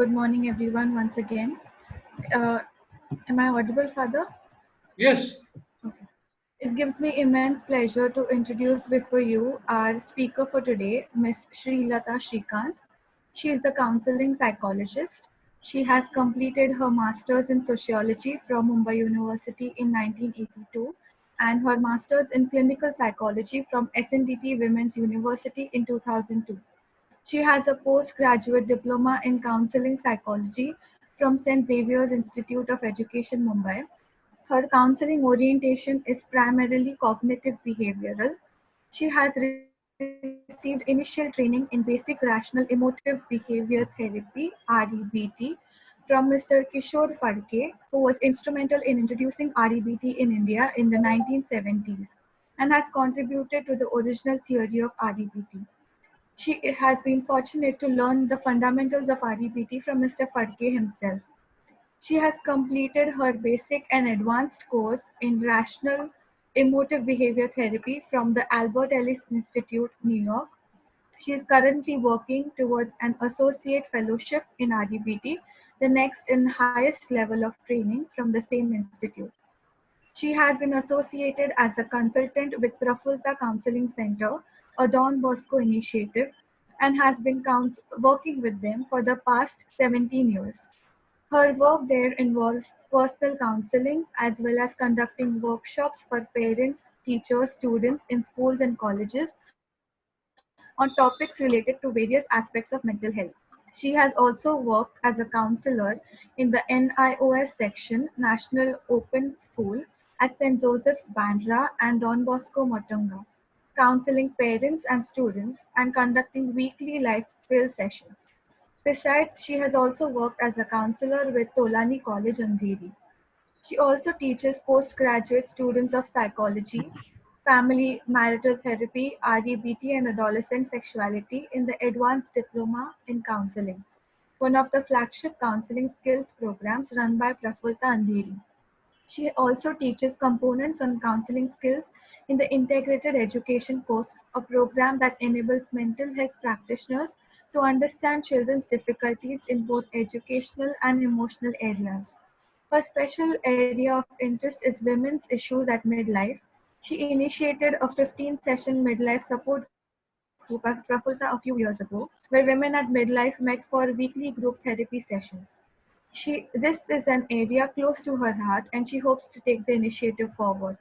Good morning, everyone, once again. Uh, am I audible, Father? Yes. Okay. It gives me immense pleasure to introduce before you our speaker for today, Miss Srilata Srikant. She is the counseling psychologist. She has completed her master's in sociology from Mumbai University in 1982 and her master's in clinical psychology from SNDT Women's University in 2002. She has a postgraduate diploma in counseling psychology from St. Xavier's Institute of Education, Mumbai. Her counseling orientation is primarily cognitive behavioral. She has received initial training in basic rational emotive behavior therapy (REBT) from Mr. Kishore Phadke, who was instrumental in introducing REBT in India in the 1970s and has contributed to the original theory of REBT. She has been fortunate to learn the fundamentals of REBT from Mr. Phadke himself. She has completed her basic and advanced course in rational emotive behavior therapy from the Albert Ellis Institute, New York. She is currently working towards an associate fellowship in REBT, the next and highest level of training from the same institute. She has been associated as a consultant with Prafulta Counseling Center, a Don Bosco initiative, and has been working with them for the past 17 years. Her work there involves personal counseling as well as conducting workshops for parents, teachers, students in schools and colleges on topics related to various aspects of mental health. She has also worked as a counselor in the NIOS section, National Open School, at St. Joseph's Bandra and Don Bosco Motunga, counseling parents and students and conducting weekly life skills sessions. Besides, she has also worked as a counselor with Tolani College, Andheri. She also teaches postgraduate students of psychology, family marital therapy, REBT, and adolescent sexuality in the Advanced Diploma in Counseling, one of the flagship counseling skills programs run by Prafulta Andheri. She also teaches components on counseling skills in the Integrated Education course, a program that enables mental health practitioners to understand children's difficulties in both educational and emotional areas. Her special area of interest is women's issues at midlife. She initiated a 15-session midlife support group at Prafulta a few years ago, where women at midlife met for weekly group therapy sessions. This is an area close to her heart, and she hopes to take the initiative forward.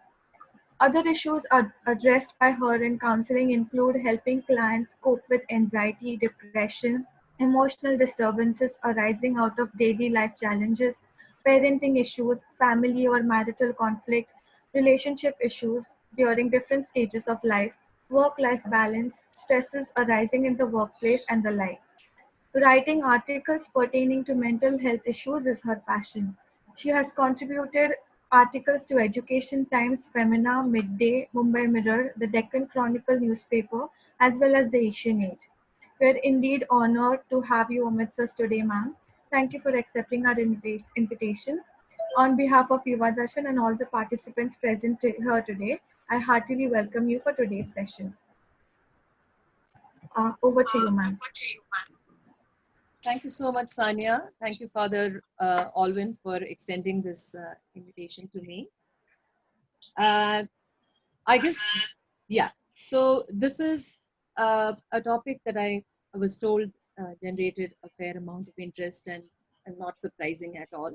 Other issues addressed by her in counseling include helping clients cope with anxiety, depression, emotional disturbances arising out of daily life challenges, parenting issues, family or marital conflict, relationship issues during different stages of life, work life balance, stresses arising in the workplace, and the like. Writing articles pertaining to mental health issues is her passion. She has contributed articles to Education Times, Femina, Midday, Mumbai Mirror, the Deccan Chronicle newspaper, as well as the Asian Age. We are indeed honored to have you amidst us today, ma'am. Thank you for accepting our invitation. On behalf of Yuvadarshan and all the participants present here today, I heartily welcome you for today's session. Over to you, ma'am. Thank you so much, Sanya. Thank you, Father Alvin, for extending this invitation to me. I guess, yeah. So this is a topic that I was told generated a fair amount of interest and not surprising at all,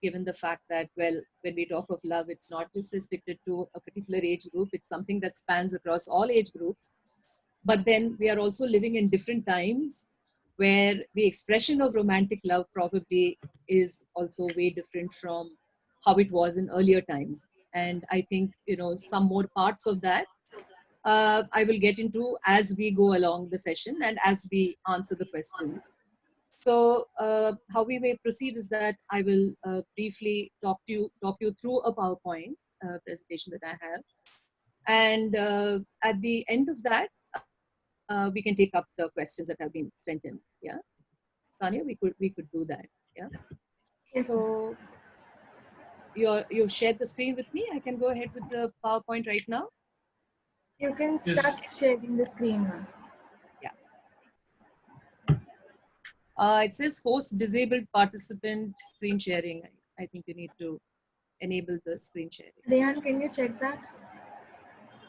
given the fact that, well, when we talk of love, it's not just restricted to a particular age group. It's something that spans across all age groups. But then we are also living in different times where the expression of romantic love probably is also way different from how it was in earlier times. And I think, some more parts of that I will get into as we go along the session and as we answer the questions. So how we may proceed is that I will briefly talk you through a PowerPoint presentation that I have. And at the end of that, we can take up the questions that have been sent in. Yeah, Sanya, we could do that. Yeah. Yes, ma'am. So you've shared the screen with me. I can go ahead with the PowerPoint right now. You can Yes. start sharing the screen, ma'am. Yeah. It says host disabled participant screen sharing. I think you need to enable the screen sharing. Rehan, can you check that?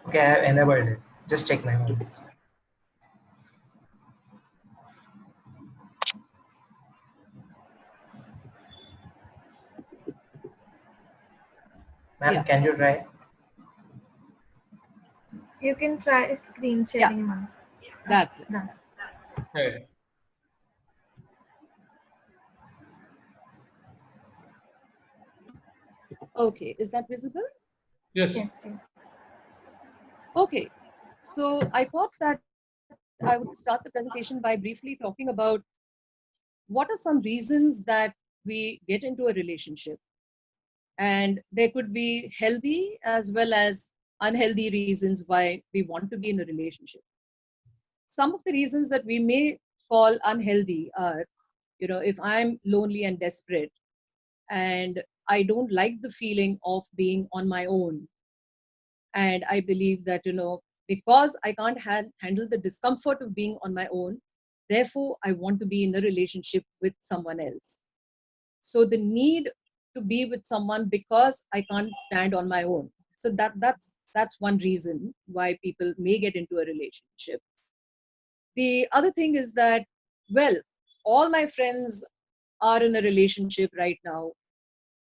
Okay, I have enabled it. Just check my mouse. Ma'am, Yeah, can you try? You can try screen yeah, sharing now. Okay, that's right. done. That's Right. okay. Is that visible? Yes. Yes, yes. Okay. So I thought that I would start the presentation by briefly talking about what are some reasons that we get into a relationship. And there could be healthy as well as unhealthy reasons why we want to be in a relationship. Some of the reasons that we may call unhealthy are, if I'm lonely and desperate and I don't like the feeling of being on my own, and I believe that, because I can't handle the discomfort of being on my own, therefore I want to be in a relationship with someone else. So the need to be with someone because I can't stand on my own. So that's one reason why people may get into a relationship. The other thing is that, well, all my friends are in a relationship right now,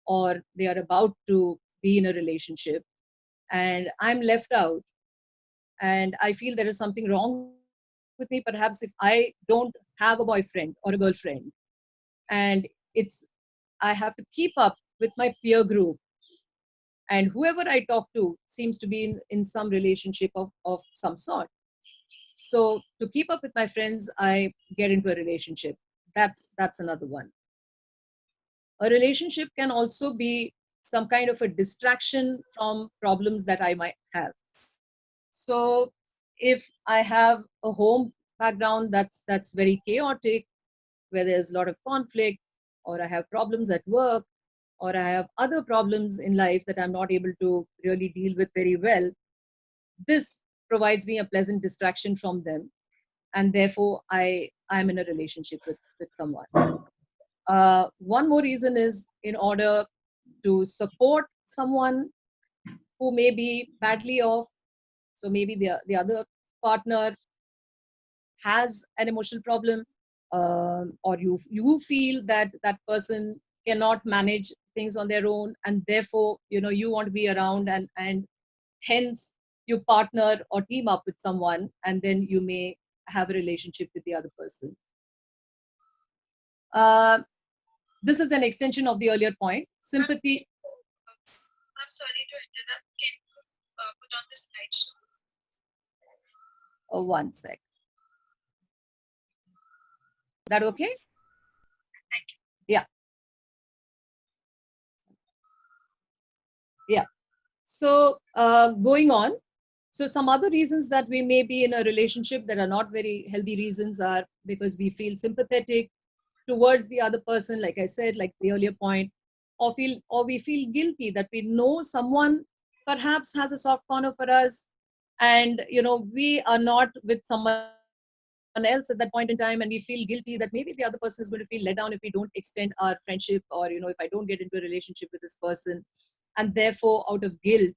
or they are about to be in a relationship, and I'm left out. And I feel there is something wrong with me, perhaps, if I don't have a boyfriend or a girlfriend. And it's, I have to keep up with my peer group, and whoever I talk to seems to be in some relationship of some sort. So to keep up with my friends, I get into a relationship. That's another one. A relationship can also be some kind of a distraction from problems that I might have. So if I have a home background that's very chaotic, where there's a lot of conflict, or I have problems at work, or I have other problems in life that I'm not able to really deal with very well, this provides me a pleasant distraction from them, and therefore I'm in a relationship with someone. One more reason is in order to support someone who may be badly off. So maybe the other partner has an emotional problem, or you feel that that person cannot manage things on their own, and therefore you want to be around, and hence you partner or team up with someone, and then you may have a relationship with the other person. uh, this is an extension of the earlier point, sympathy. I'm sorry to interrupt. Can you put on the slideshow? Oh, one sec. That okay? Yeah, yeah. So going on, so some other reasons that we may be in a relationship that are not very healthy reasons are because we feel sympathetic towards the other person, like I said, like the earlier point, or we feel guilty that we know someone perhaps has a soft corner for us, and we are not with someone else at that point in time, and we feel guilty that maybe the other person is going to feel let down if we don't extend our friendship, or if I don't get into a relationship with this person, and therefore out of guilt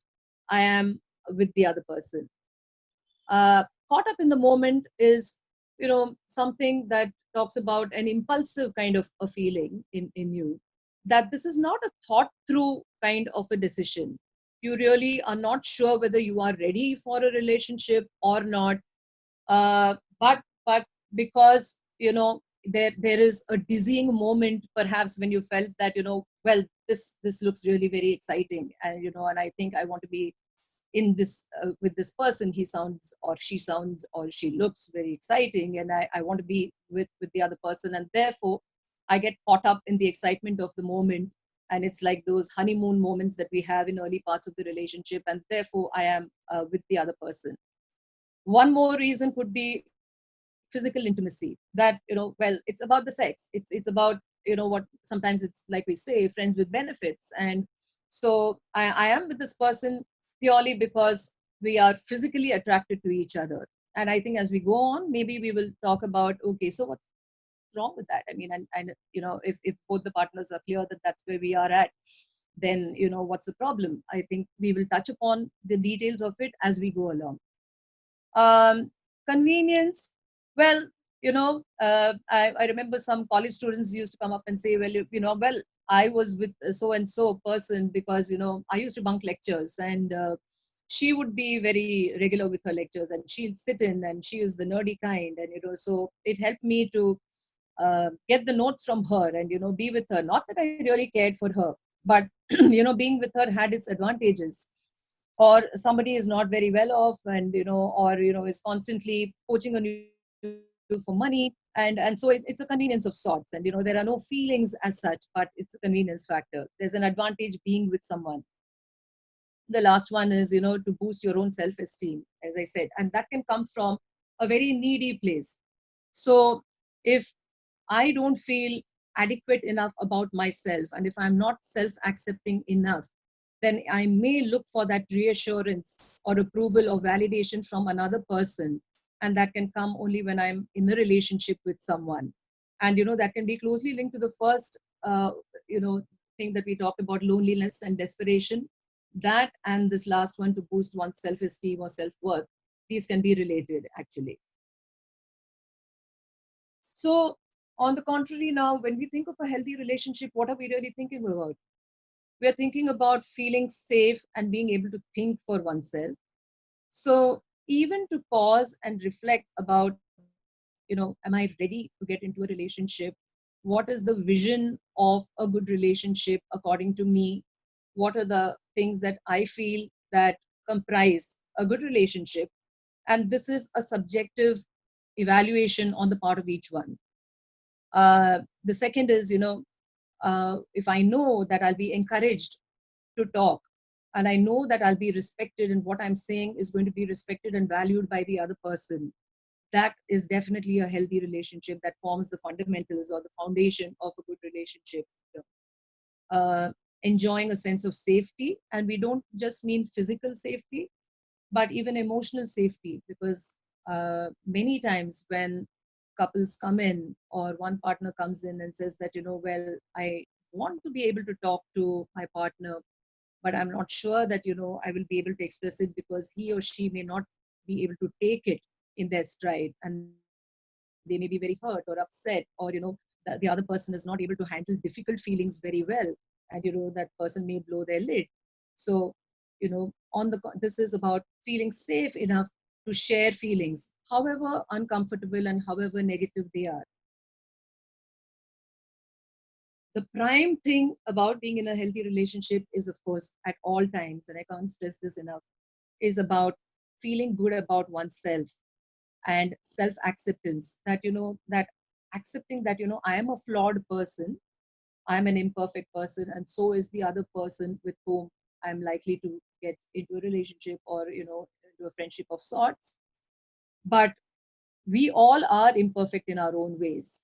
I am with the other person. Caught up in the moment is something that talks about an impulsive kind of a feeling in you, that this is not a thought through kind of a decision. You really are not sure whether you are ready for a relationship or not. But because there is a dizzying moment perhaps when you felt that well, this looks really very exciting, and and I think I want to be in this with this person. He sounds, or she sounds, or she looks very exciting, and I want to be with the other person, and therefore I get caught up in the excitement of the moment. And it's like those honeymoon moments that we have in early parts of the relationship, and therefore I am with the other person. One more reason could be physical intimacy, that well, it's about the sex, it's about what sometimes it's like we say, friends with benefits. And so I am with this person purely because we are physically attracted to each other. And I think as we go on, maybe we will talk about, okay, so what's the next step? wrong with that? I mean, and if both the partners are clear that that's where we are at, then what's the problem? I think we will touch upon the details of it as we go along. um, Convenience. Well, I remember some college students used to come up and say, well, well, I was with so and so person because I used to bunk lectures, and she would be very regular with her lectures, and she'll sit in, and she is the nerdy kind, and so it helped me to get the notes from her, and be with her. Not that I really cared for her, but being with her had its advantages. Or somebody is not very well off, and or is constantly poaching on you for money, and so it's a convenience of sorts, and there are no feelings as such, but it's a convenience factor. There's an advantage being with someone. The last one is to boost your own self esteem, as I said, and that can come from a very needy place. So if I don't feel adequate enough about myself, and if I'm not self accepting enough, then I may look for that reassurance or approval or validation from another person. And that can come only when I'm in a relationship with someone. And, that can be closely linked to the first, you know, thing that we talked about, loneliness and desperation. That and this last one, to boost one's self esteem or self worth, these can be related actually. So, on the contrary, now, when we think of a healthy relationship, what are we really thinking about? We're thinking about feeling safe and being able to think for oneself. So, even to pause and reflect about, am I ready to get into a relationship? What is the vision of a good relationship according to me? What are the things that I feel that comprise a good relationship? And this is a subjective evaluation on the part of each one. The second is, if I know that I'll be encouraged to talk, and I know that I'll be respected, and what I'm saying is going to be respected and valued by the other person, that is definitely a healthy relationship that forms the fundamentals or the foundation of a good relationship. Uh, Enjoying a sense of safety, and we don't just mean physical safety, but even emotional safety, because many times when couples come in, or one partner comes in and says that, well, I want to be able to talk to my partner, but I'm not sure that I will be able to express it because he or she may not be able to take it in their stride, and they may be very hurt or upset, or the other person is not able to handle difficult feelings very well, and that person may blow their lid. So this is about feeling safe enough to share feelings, however uncomfortable and however negative they are. The prime thing about being in a healthy relationship is, of course, at all times, and I can't stress this enough, is about feeling good about oneself and self acceptance. That, that accepting that, I am a flawed person, I am an imperfect person, and so is the other person with whom I'm likely to get into a relationship, or, into a friendship of sorts. But we all are imperfect in our own ways.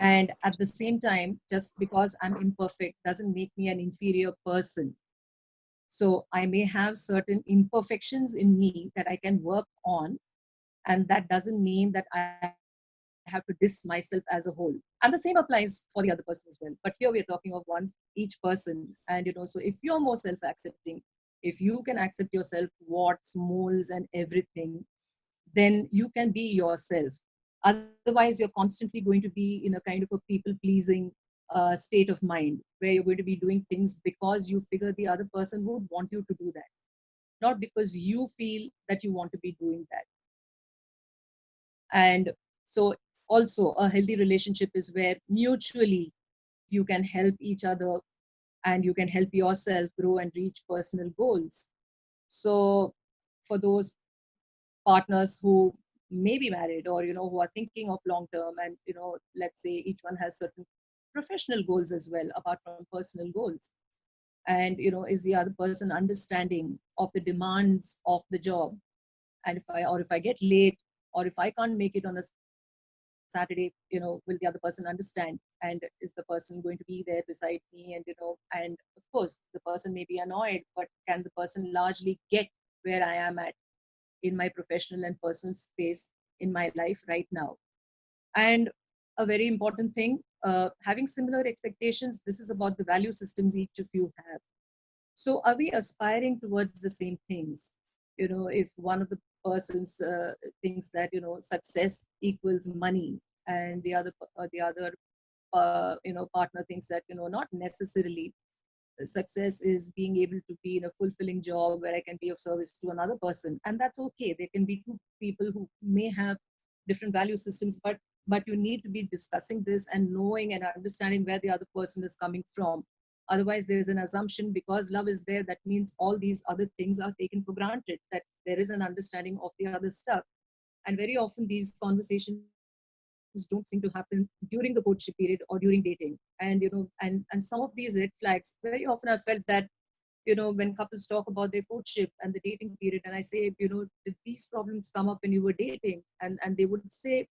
And at the same time, just because I'm imperfect doesn't make me an inferior person. So I may have certain imperfections in me that I can work on, and that doesn't mean that I have to diss myself as a whole. And the same applies for the other person as well. But here we are talking of one each person, and so if you're more self-accepting, if you can accept yourself, warts, moles, and everything, then you can be yourself. Otherwise, you're constantly going to be in a kind of a people pleasing state of mind, where you're going to be doing things because you figure the other person would want you to do that, not because you feel that you want to be doing that. And so, also, a healthy relationship is where mutually you can help each other, and you can help yourself grow and reach personal goals. So, for those partners who may be married, or who are thinking of long term, and let's say each one has certain professional goals as well apart from personal goals, and is the other person understanding of the demands of the job, and if I get late, or if I can't make it on a Saturday, will the other person understand, and is the person going to be there beside me, and and of course the person may be annoyed, but can the person largely get where I am at in my professional and personal space in my life right now? And a very important thing. Having similar expectations, this is about the value systems each of you have. So are we aspiring towards the same things? If one of the persons thinks that success equals money, and the other partner thinks that not necessarily. Success is being able to be in a fulfilling job where I can be of service to another person, and that's okay. There can be two people who may have different value systems, but you need to be discussing this and knowing and understanding where the other person is coming from. Otherwise, there's an assumption because love is there, that means all these other things are taken for granted, that there is an understanding of the other stuff. And very often these conversations don't seem to happen during the courtship period or during dating. And some of these red flags, very often I've felt that when couples talk about their courtship and the dating period, and I say, did these problems come up when you were dating? And they would say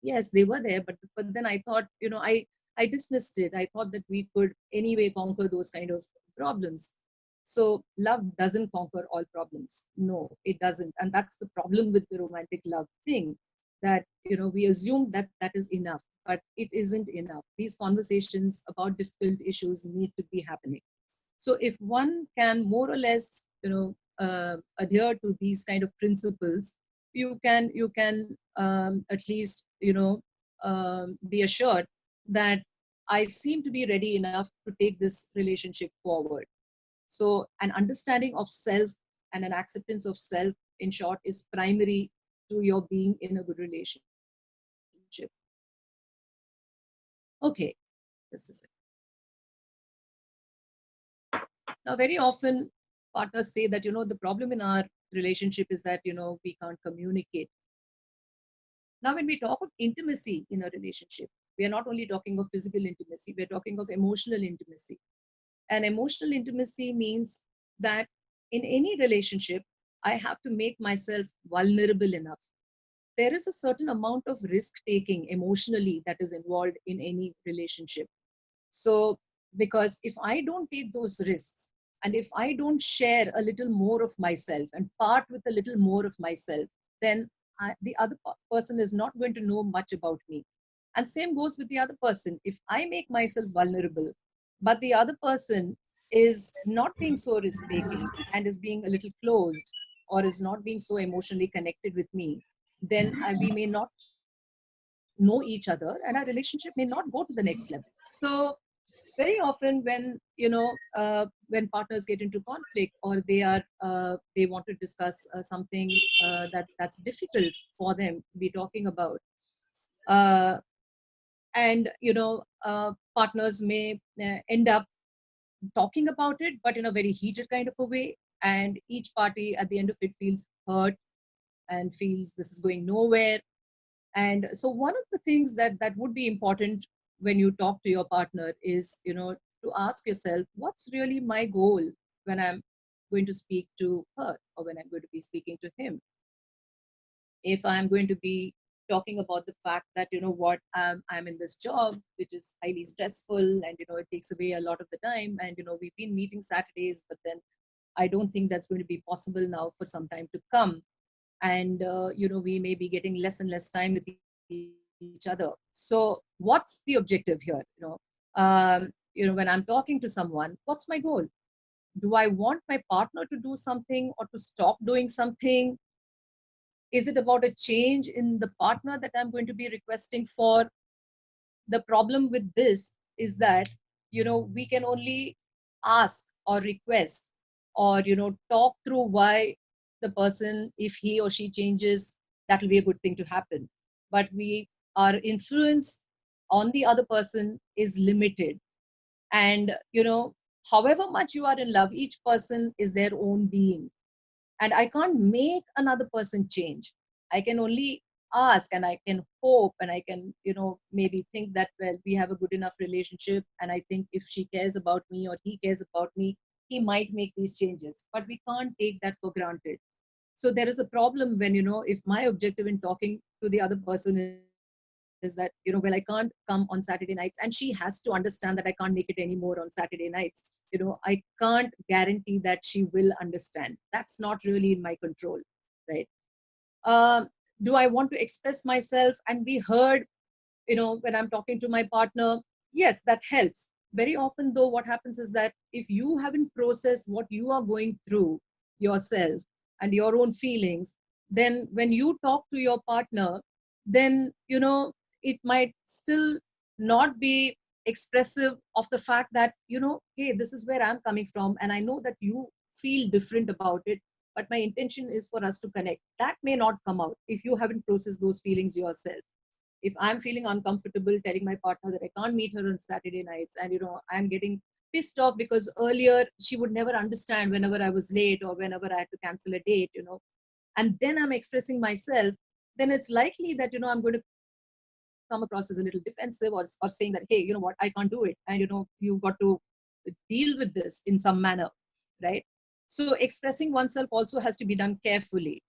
yes, they were there, but then I thought, I dismissed it. I thought that we could anyway conquer those kind of problems. So love doesn't conquer all problems. No, it doesn't. And that's the problem with the romantic love thing, that we assume that that is enough, but it isn't enough. These conversations about difficult issues need to be happening. So if one can more or less, adhere to these kind of principles, you can at least be assured that I seem to be ready enough to take this relationship forward. So an understanding of self and an acceptance of self, in short, is primary to your being in a good relationship. Okay, just a second. Now, very often partners say that, the problem in our relationship is that, we can't communicate. Now, when we talk of intimacy in a relationship, we are not only talking of physical intimacy, we're talking of emotional intimacy. And emotional intimacy means that in any relationship, I have to make myself vulnerable enough. There is a certain amount of risk taking emotionally that is involved in any relationship. So, because if I don't take those risks, and if I don't share a little more of myself and part with a little more of myself, then the other person is not going to know much about me. And same goes with the other person. If I make myself vulnerable, but the other person is not being so risk taking and is being a little closed, or is not being so emotionally connected with me, then we may not know each other and our relationship may not go to the next level. So very often when partners get into conflict, or they want to discuss something that's difficult for them to be talking about, uh, and partners may end up talking about it, but in a very heated kind of a way, and each party at the end of it feels hurt and feels this is going nowhere. And so one of the things that would be important when you talk to your partner is, to ask yourself, what's really my goal when I'm going to speak to her, or when I'm going to be speaking to him? If I'm going to be talking about the fact that, what, I'm in this job which is highly stressful, and it takes away a lot of the time, and we've been meeting Saturdays, but then I don't think that's going to be possible now for some time to come. And we may be getting less and less time with each other. So what's the objective here? When I'm talking to someone, what's my goal? Do I want my partner to do something or to stop doing something? Is it about a change in the partner that I'm going to be requesting for? The problem with this is that we can only ask or request, or talk through why the person, if he or she changes, that will be a good thing to happen. But our influence on the other person is limited. And however much you are in love, each person is their own being, and I can't make another person change. I can only ask, and I can hope, and I can maybe think that, well, we have a good enough relationship, and I think if she cares about me or he cares about me, he might make these changes, but we can't take that for granted. So there is a problem when if my objective in talking to the other person is that well, I can't come on Saturday nights, and she has to understand that I can't make it anymore on Saturday nights. I can't guarantee that she will understand. That's not really in my control, right? uh, do I want to express myself and be heard when I'm talking to my partner, yes, that helps. Very often, though, what happens is that if you haven't processed what you are going through yourself and your own feelings, then when you talk to your partner, then, it might still not be expressive of the fact that, hey, this is where I'm coming from, and I know that you feel different about it, but my intention is for us to connect. That may not come out if you haven't processed those feelings yourself. If I'm feeling uncomfortable telling my partner that I can't meet her on Saturday nights, and I'm getting pissed off because earlier she would never understand whenever I was late or whenever I had to cancel a date, and then I'm expressing myself, then it's likely that I'm going to come across as a little defensive, or saying that, hey, what, I can't do it, and you've got to deal with this in some manner, right? So expressing oneself also has to be done carefully.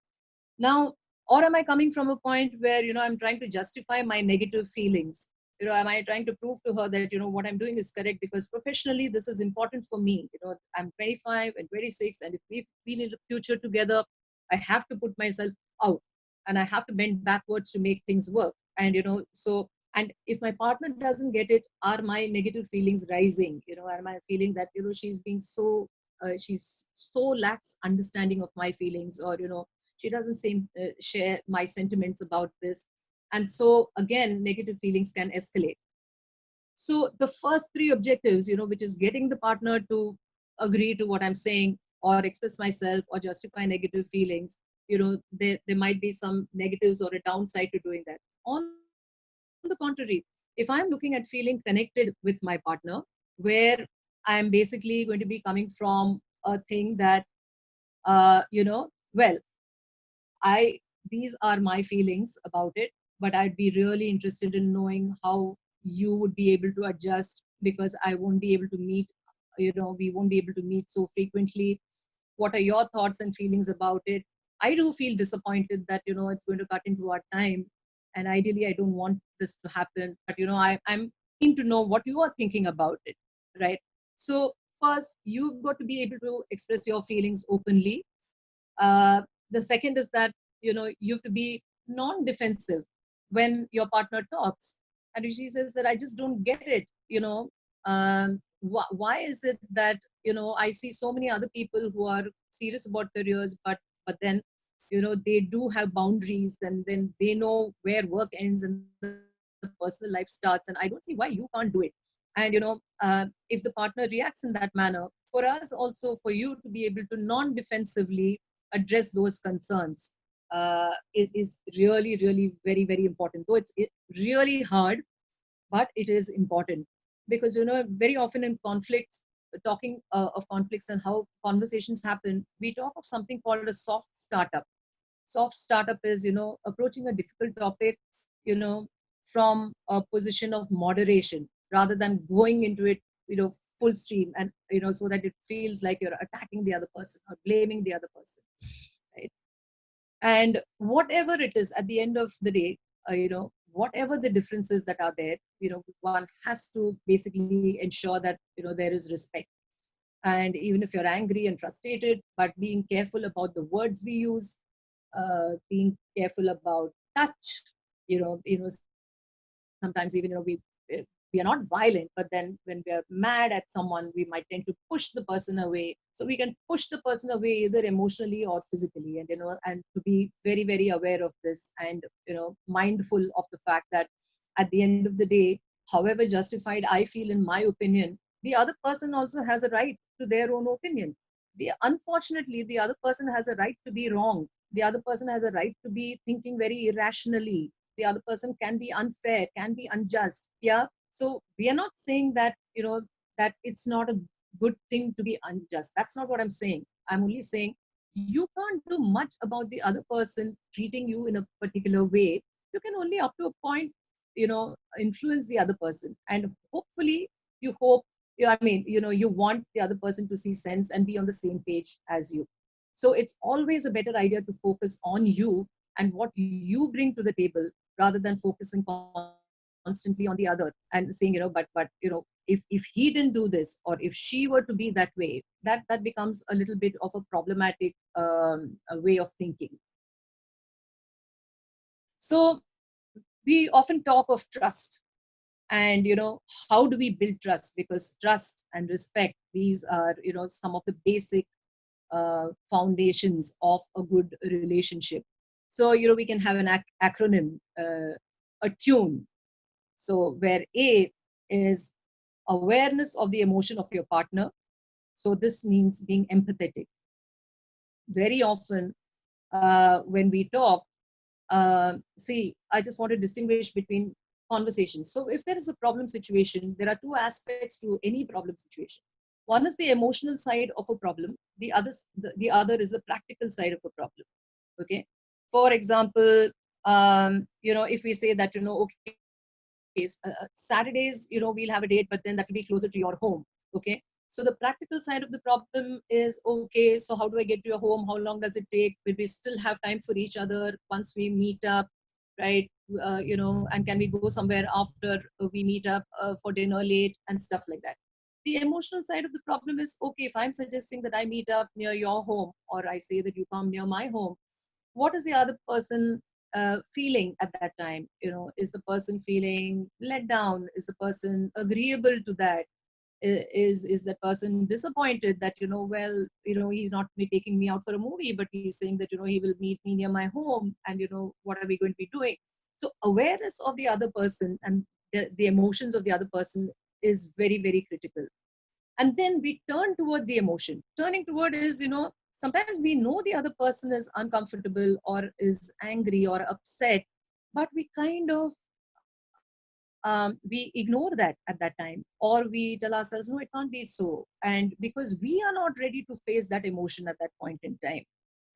Now, or am I coming from a point where I'm trying to justify my negative feelings? Am I trying to prove to her that what I'm doing is correct because professionally this is important for me? I'm 25 and 26, and if we need a future together, I have to put myself out, and I have to bend backwards to make things work. And and if my partner doesn't get it, are my negative feelings rising? Am I feeling that she's being so she's so lacks understanding of my feelings, or she doesn't share my sentiments about this, and so again negative feelings can escalate. So the first three objectives, which is getting the partner to agree to what I'm saying, or express myself, or justify negative feelings, there might be some negatives or a downside to doing that. On the contrary, if I'm looking at feeling connected with my partner, where I'm basically going to be coming from a thing that well, I these are my feelings about it, but I'd be really interested in knowing how you would be able to adjust, because I won't be able to meet, we won't be able to meet so frequently. What are your thoughts and feelings about it? I do feel disappointed that it's going to cut into our time, and ideally I don't want this to happen. But I'm keen to know what you are thinking about it, right? So first, you've got to be able to express your feelings openly. uh, the second is that you have to be non-defensive when your partner talks, and if she says that I just don't get it, why is it that I see so many other people who are serious about careers, but then they do have boundaries, and then they know where work ends and the personal life starts, and I don't see why you can't do it. And if the partner reacts in that manner, for us also, for you to be able to non-defensively address those concerns, it is really, really very, very important. Though it's really hard, but it is important, because very often in conflicts, talking of conflicts and how conversations happen, we talk of something called a soft startup. Soft startup is approaching a difficult topic, you know from a position of moderation, rather than going into it full stream, and so that it feels like you're attacking the other person or blaming the other person, right? And whatever it is, at the end of the day, whatever the differences that are there, one has to basically ensure that there is respect. And even if you're angry and frustrated, but being careful about the words we use, being careful about touch. Sometimes even we are not violent, but then when we are mad at someone, we might tend to push the person away. So we can push the person away either emotionally or physically, and and to be very, very aware of this, and mindful of the fact that at the end of the day, however justified I feel in my opinion, the other person also has a right to their own opinion. Unfortunately, the other person has a right to be wrong. The other person has a right to be thinking very irrationally. The other person can be unfair, can be unjust. Yeah. So we are not saying that that it's not a good thing to be unjust. That's not what I'm saying. I'm only saying you can't do much about the other person treating you in a particular way. You can only up to a point influence the other person, and hopefully you hope, I mean, you want the other person to see sense and be on the same page as you. So it's always a better idea to focus on you and what you bring to the table, rather than focusing constantly on the other and saying, if he didn't do this, or if she were to be that way, that becomes a little bit of a problematic a way of thinking. So we often talk of trust, and how do we build trust, because trust and respect, these are some of the basic foundations of a good relationship. So we can have an acronym, attune. So where A is awareness of the emotion of your partner. So this means being empathetic. Very often, when we talk, see, I just want to distinguish between conversations. So if there is a problem situation, there are two aspects to any problem situation. One is the emotional side of a problem. The other is the practical side of a problem. Okay. For example, if we say that, okay, Saturdays, we'll have a date, but then that will be closer to your home. Okay. So the practical side of the problem is, okay, so how do I get to your home? How long does it take? Will we still have time for each other once we meet up? Right. And can we go somewhere after we meet up for dinner late and stuff like that? The emotional side of the problem is, okay, if I'm suggesting that I meet up near your home, or I say that you come near my home, what is the other person feeling at that time? Is the person feeling let down? Is the person agreeable to that? Is that person disappointed that, well, he's not me taking me out for a movie, but he's saying that, he will meet me near my home, and what are we going to be doing? So awareness of the other person and the emotions of the other person is very, very critical. And then we turn toward the emotion. Turning toward is, sometimes we know the other person is uncomfortable or is angry or upset, but we kind of we ignore that at that time, or we tell ourselves, no, it can't be so, and because we are not ready to face that emotion at that point in time,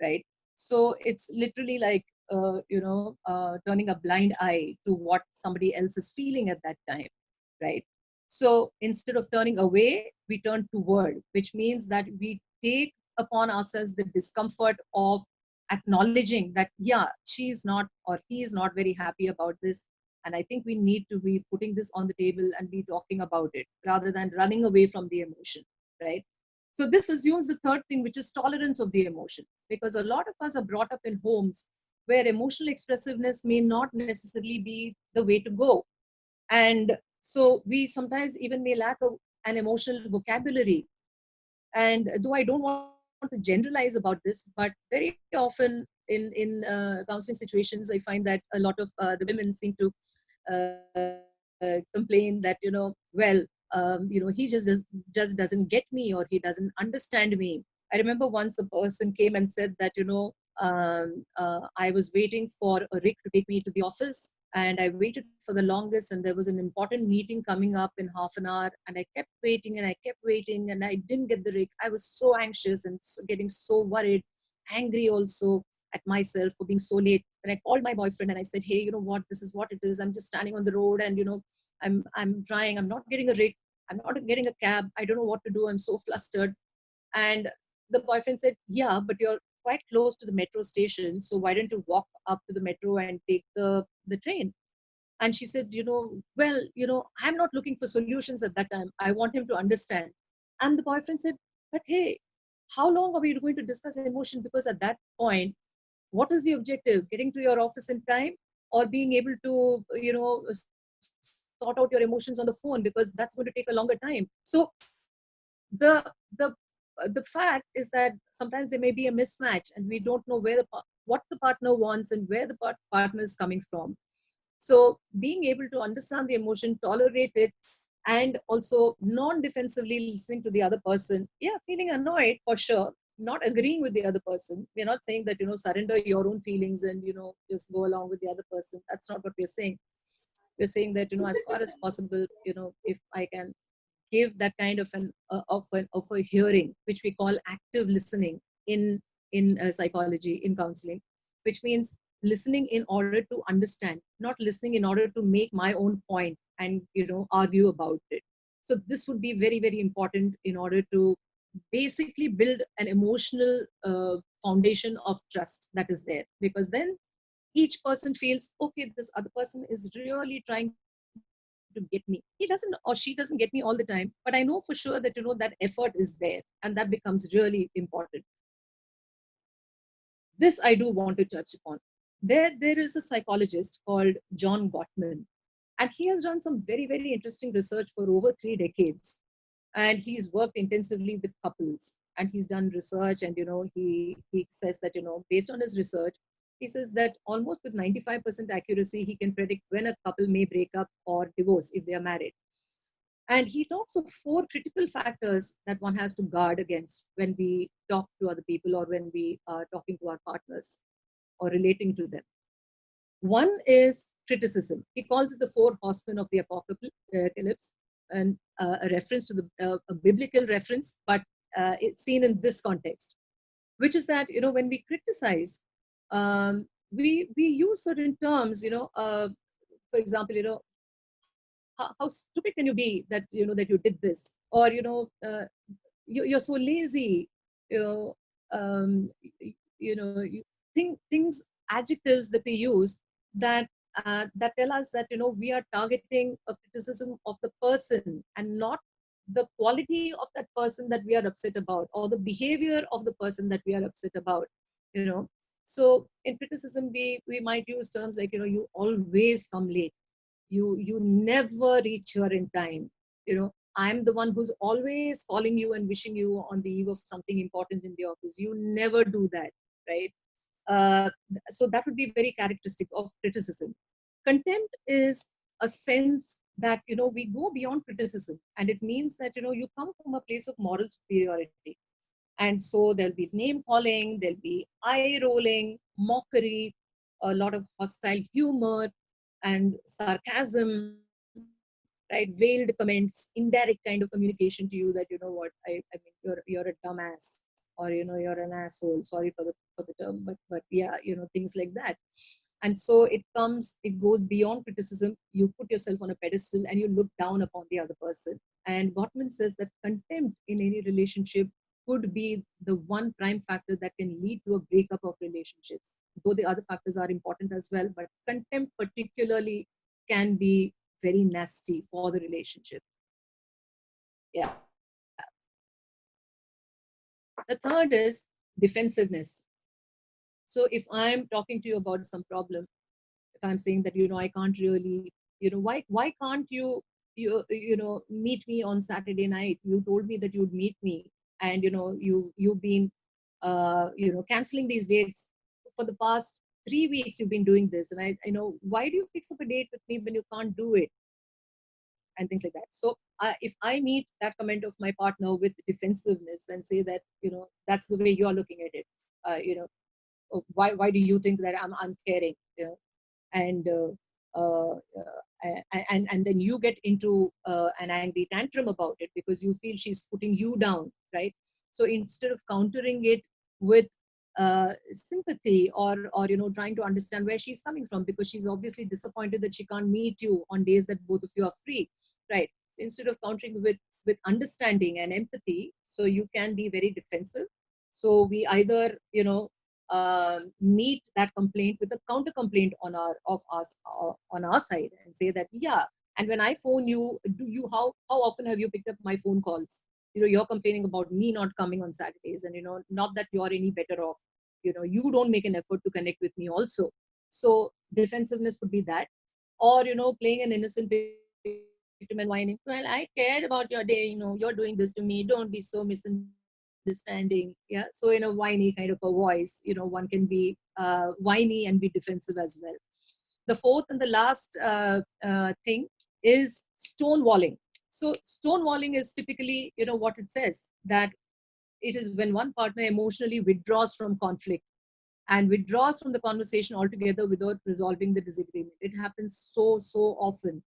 right? So it's literally like turning a blind eye to what somebody else is feeling at that time, right? So instead of turning away, we turn toward, which means that we take upon ourselves the discomfort of acknowledging that, yeah, she's not or he is not very happy about this. And I think we need to be putting this on the table and be talking about it rather than running away from the emotion, right? So this assumes the third thing, which is tolerance of the emotion, because a lot of us are brought up in homes where emotional expressiveness may not necessarily be the way to go. And so we sometimes even may lack an emotional vocabulary. And though I don't want to generalize about this, but very often in counseling situations, I find that a lot of the women seem to complain that, well, he just doesn't get me, or he doesn't understand me. I remember once a person came and said that, I was waiting for a rig to take me to the office, and I waited for the longest, and there was an important meeting coming up in half an hour, and I kept waiting and I kept waiting, and I didn't get the rig. I was so anxious and getting so worried, angry also at myself for being so late. And I called my boyfriend and I said, hey, you know what, this is what it is. I'm just standing on the road, and I'm trying, I'm not getting a rig, I'm not getting a cab, I don't know what to do, I'm so flustered. And the boyfriend said, yeah, but you're quite close to the metro station, so why don't you walk up to the metro and take the train? And she said, well, I'm not looking for solutions at that time, I want him to understand. And the boyfriend said, but hey, how long are we going to discuss emotion? Because at that point, what is the objective? Getting to your office in time, or being able to sort out your emotions on the phone, because that's going to take a longer time. So the the the fact is that sometimes there may be a mismatch, and we don't know what the partner wants and where the partner is coming from. So being able to understand the emotion, tolerate it, and also non-defensively listening to the other person. Yeah, feeling annoyed for sure, not agreeing with the other person. We're not saying that, surrender your own feelings and, just go along with the other person. That's not what we're saying. We're saying that, as far as possible, if I can give that kind of of a hearing, which we call active listening in psychology, in counseling, which means listening in order to understand, not listening in order to make my own point and argue about it. So this would be very, very important in order to basically build an emotional foundation of trust that is there, because then each person feels, okay, this other person is really trying to get me. He doesn't or she doesn't get me all the time, but I know for sure that that effort is there, and that becomes really important. This I do want to touch upon. There is a psychologist called John Gottman, and he has done some very, very interesting research for over 3 decades. And he's worked intensively with couples, and he's done research, and he says that, based on his research, he says that almost with 95% accuracy, he can predict when a couple may break up or divorce if they are married. And he talks of four critical factors that one has to guard against when we talk to other people, or when we are talking to our partners or relating to them. One is criticism. He calls it the four horsemen of the apocalypse, and a reference to a biblical reference, but it's seen in this context, which is that, when we criticize, we use certain terms. For example, how stupid can you be that that you did this, or you're so lazy, you know you think things, adjectives that we use, that that tell us that we are targeting a criticism of the person, and not the quality of that person that we are upset about, or the behavior of the person that we are upset about. you know so in criticism, we might use terms like, you always come late, you never reach here in time. I'm the one who's always calling you and wishing you on the eve of something important in the office. You never do that, right? So that would be very characteristic of criticism. Contempt is a sense that we go beyond criticism, and it means that you come from a place of moral superiority. And so there'll be name calling, there'll be eye rolling, mockery, a lot of hostile humor and sarcasm, right? Veiled comments, indirect kind of communication to you that, I mean, you're a dumbass, or you're an asshole. Sorry for the term, but yeah, things like that. And so it goes beyond criticism. You put yourself on a pedestal and you look down upon the other person. And Gottman says that contempt in any relationship could be the one prime factor that can lead to a breakup of relationships. Though the other factors are important as well, but contempt particularly can be very nasty for the relationship. Yeah. The third is defensiveness. So if I'm talking to you about some problem, if I'm saying that, I can't really, why can't you meet me on Saturday night? You told me that you'd meet me, and you've been canceling these dates for the past 3 weeks. You've been doing this, and why do you fix up a date with me when you can't do it, and things like that. So if I meet that comment of my partner with defensiveness and say that, that's the way you're looking at it, why do you think that I'm caring, and and then you get into an angry tantrum about it because you feel she's putting you down, right? So instead of countering it with sympathy, or trying to understand where she's coming from, because she's obviously disappointed that she can't meet you on days that both of you are free, right? So instead of countering with understanding and empathy, so you can be very defensive. So we either meet that complaint with a counter complaint on our side, and say that, yeah, and when I phone you, do you how often have you picked up my phone calls? You're complaining about me not coming on Saturdays, and not that you're any better off. You don't make an effort to connect with me also. So defensiveness would be that. Or playing an innocent victim and whining, well, I cared about your day, you're doing this to me, don't be so misunderstanding. Yeah, so in a whiny kind of a voice, one can be whiny and be defensive as well. The fourth and the last thing is stonewalling. So stonewalling is typically, what it says, that it is when one partner emotionally withdraws from conflict and withdraws from the conversation altogether without resolving the disagreement. It happens so often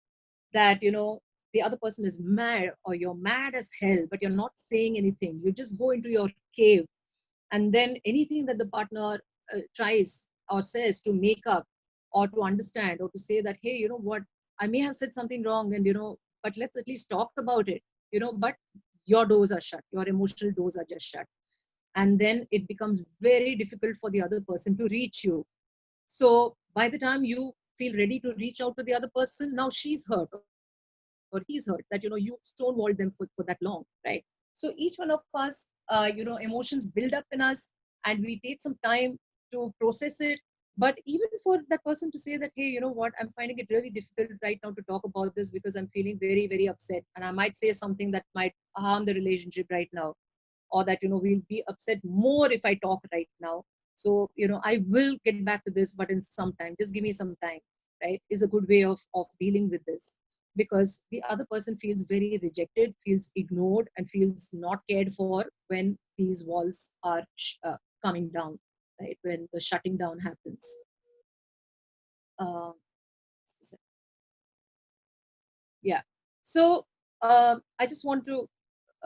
that the other person is mad, or you're mad as hell, but you're not saying anything. You just go into your cave, and then anything that the partner tries or says to make up, or to understand, or to say that, hey, you know what, I may have said something wrong, and but let's at least talk about it. But your doors are shut, your emotional doors are just shut, and then it becomes very difficult for the other person to reach you. So by the time you feel ready to reach out to the other person, now she's hurt or he's hurt, that you stonewalled them for that long, right? So each one of us, emotions build up in us, and we take some time to process it. But even for that person to say that, hey, you know what, I'm finding it really difficult right now to talk about this because I'm feeling very, very upset, and I might say something that might harm the relationship right now, or that, you know, we'll be upset more if I talk right now. So, you know, I will get back to this, but in some time, just give me some time, right? Is a good way of dealing with this, because the other person feels very rejected, feels ignored, and feels not cared for when these walls are coming down, right? When the shutting down happens. Uh, yeah. So I just want to,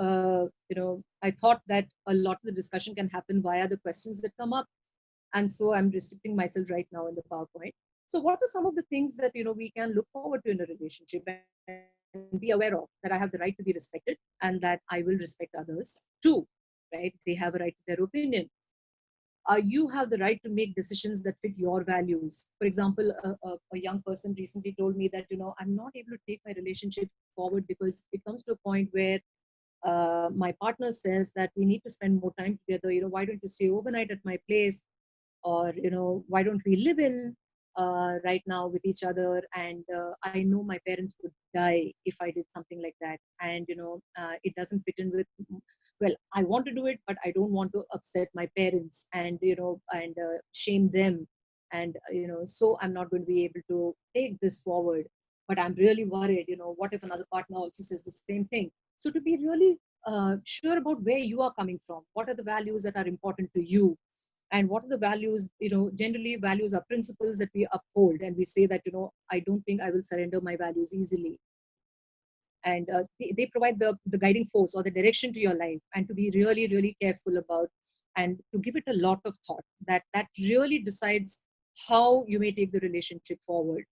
you know, I thought that a lot of the discussion can happen via the questions that come up, and so I'm restricting myself right now in the PowerPoint. So what are some of the things that, you know, we can look forward to in a relationship and be aware of, that I have the right to be respected and that I will respect others too, right? They have a right to their opinion. You have the right to make decisions that fit your values. For example, a young person recently told me that, you know, I'm not able to take my relationship forward because it comes to a point where my partner says that we need to spend more time together. You know, why don't you stay overnight at my place? Or, you know, why don't we live in right now with each other? And I know my parents would die if I did something like that. And, you know, it doesn't fit in with, well, I want to do it, but I don't want to upset my parents and, you know, and shame them. And, you know, so I'm not going to be able to take this forward. But I'm really worried, you know, what if another partner also says the same thing? So to be really sure about where you are coming from, what are the values that are important to you, and what are the values, you know, generally values are principles that we uphold, and we say that, you know, I don't think I will surrender my values easily. And they provide the guiding force or the direction to your life, and to be really, really careful about, and to give it a lot of thought, that really decides how you may take the relationship forward.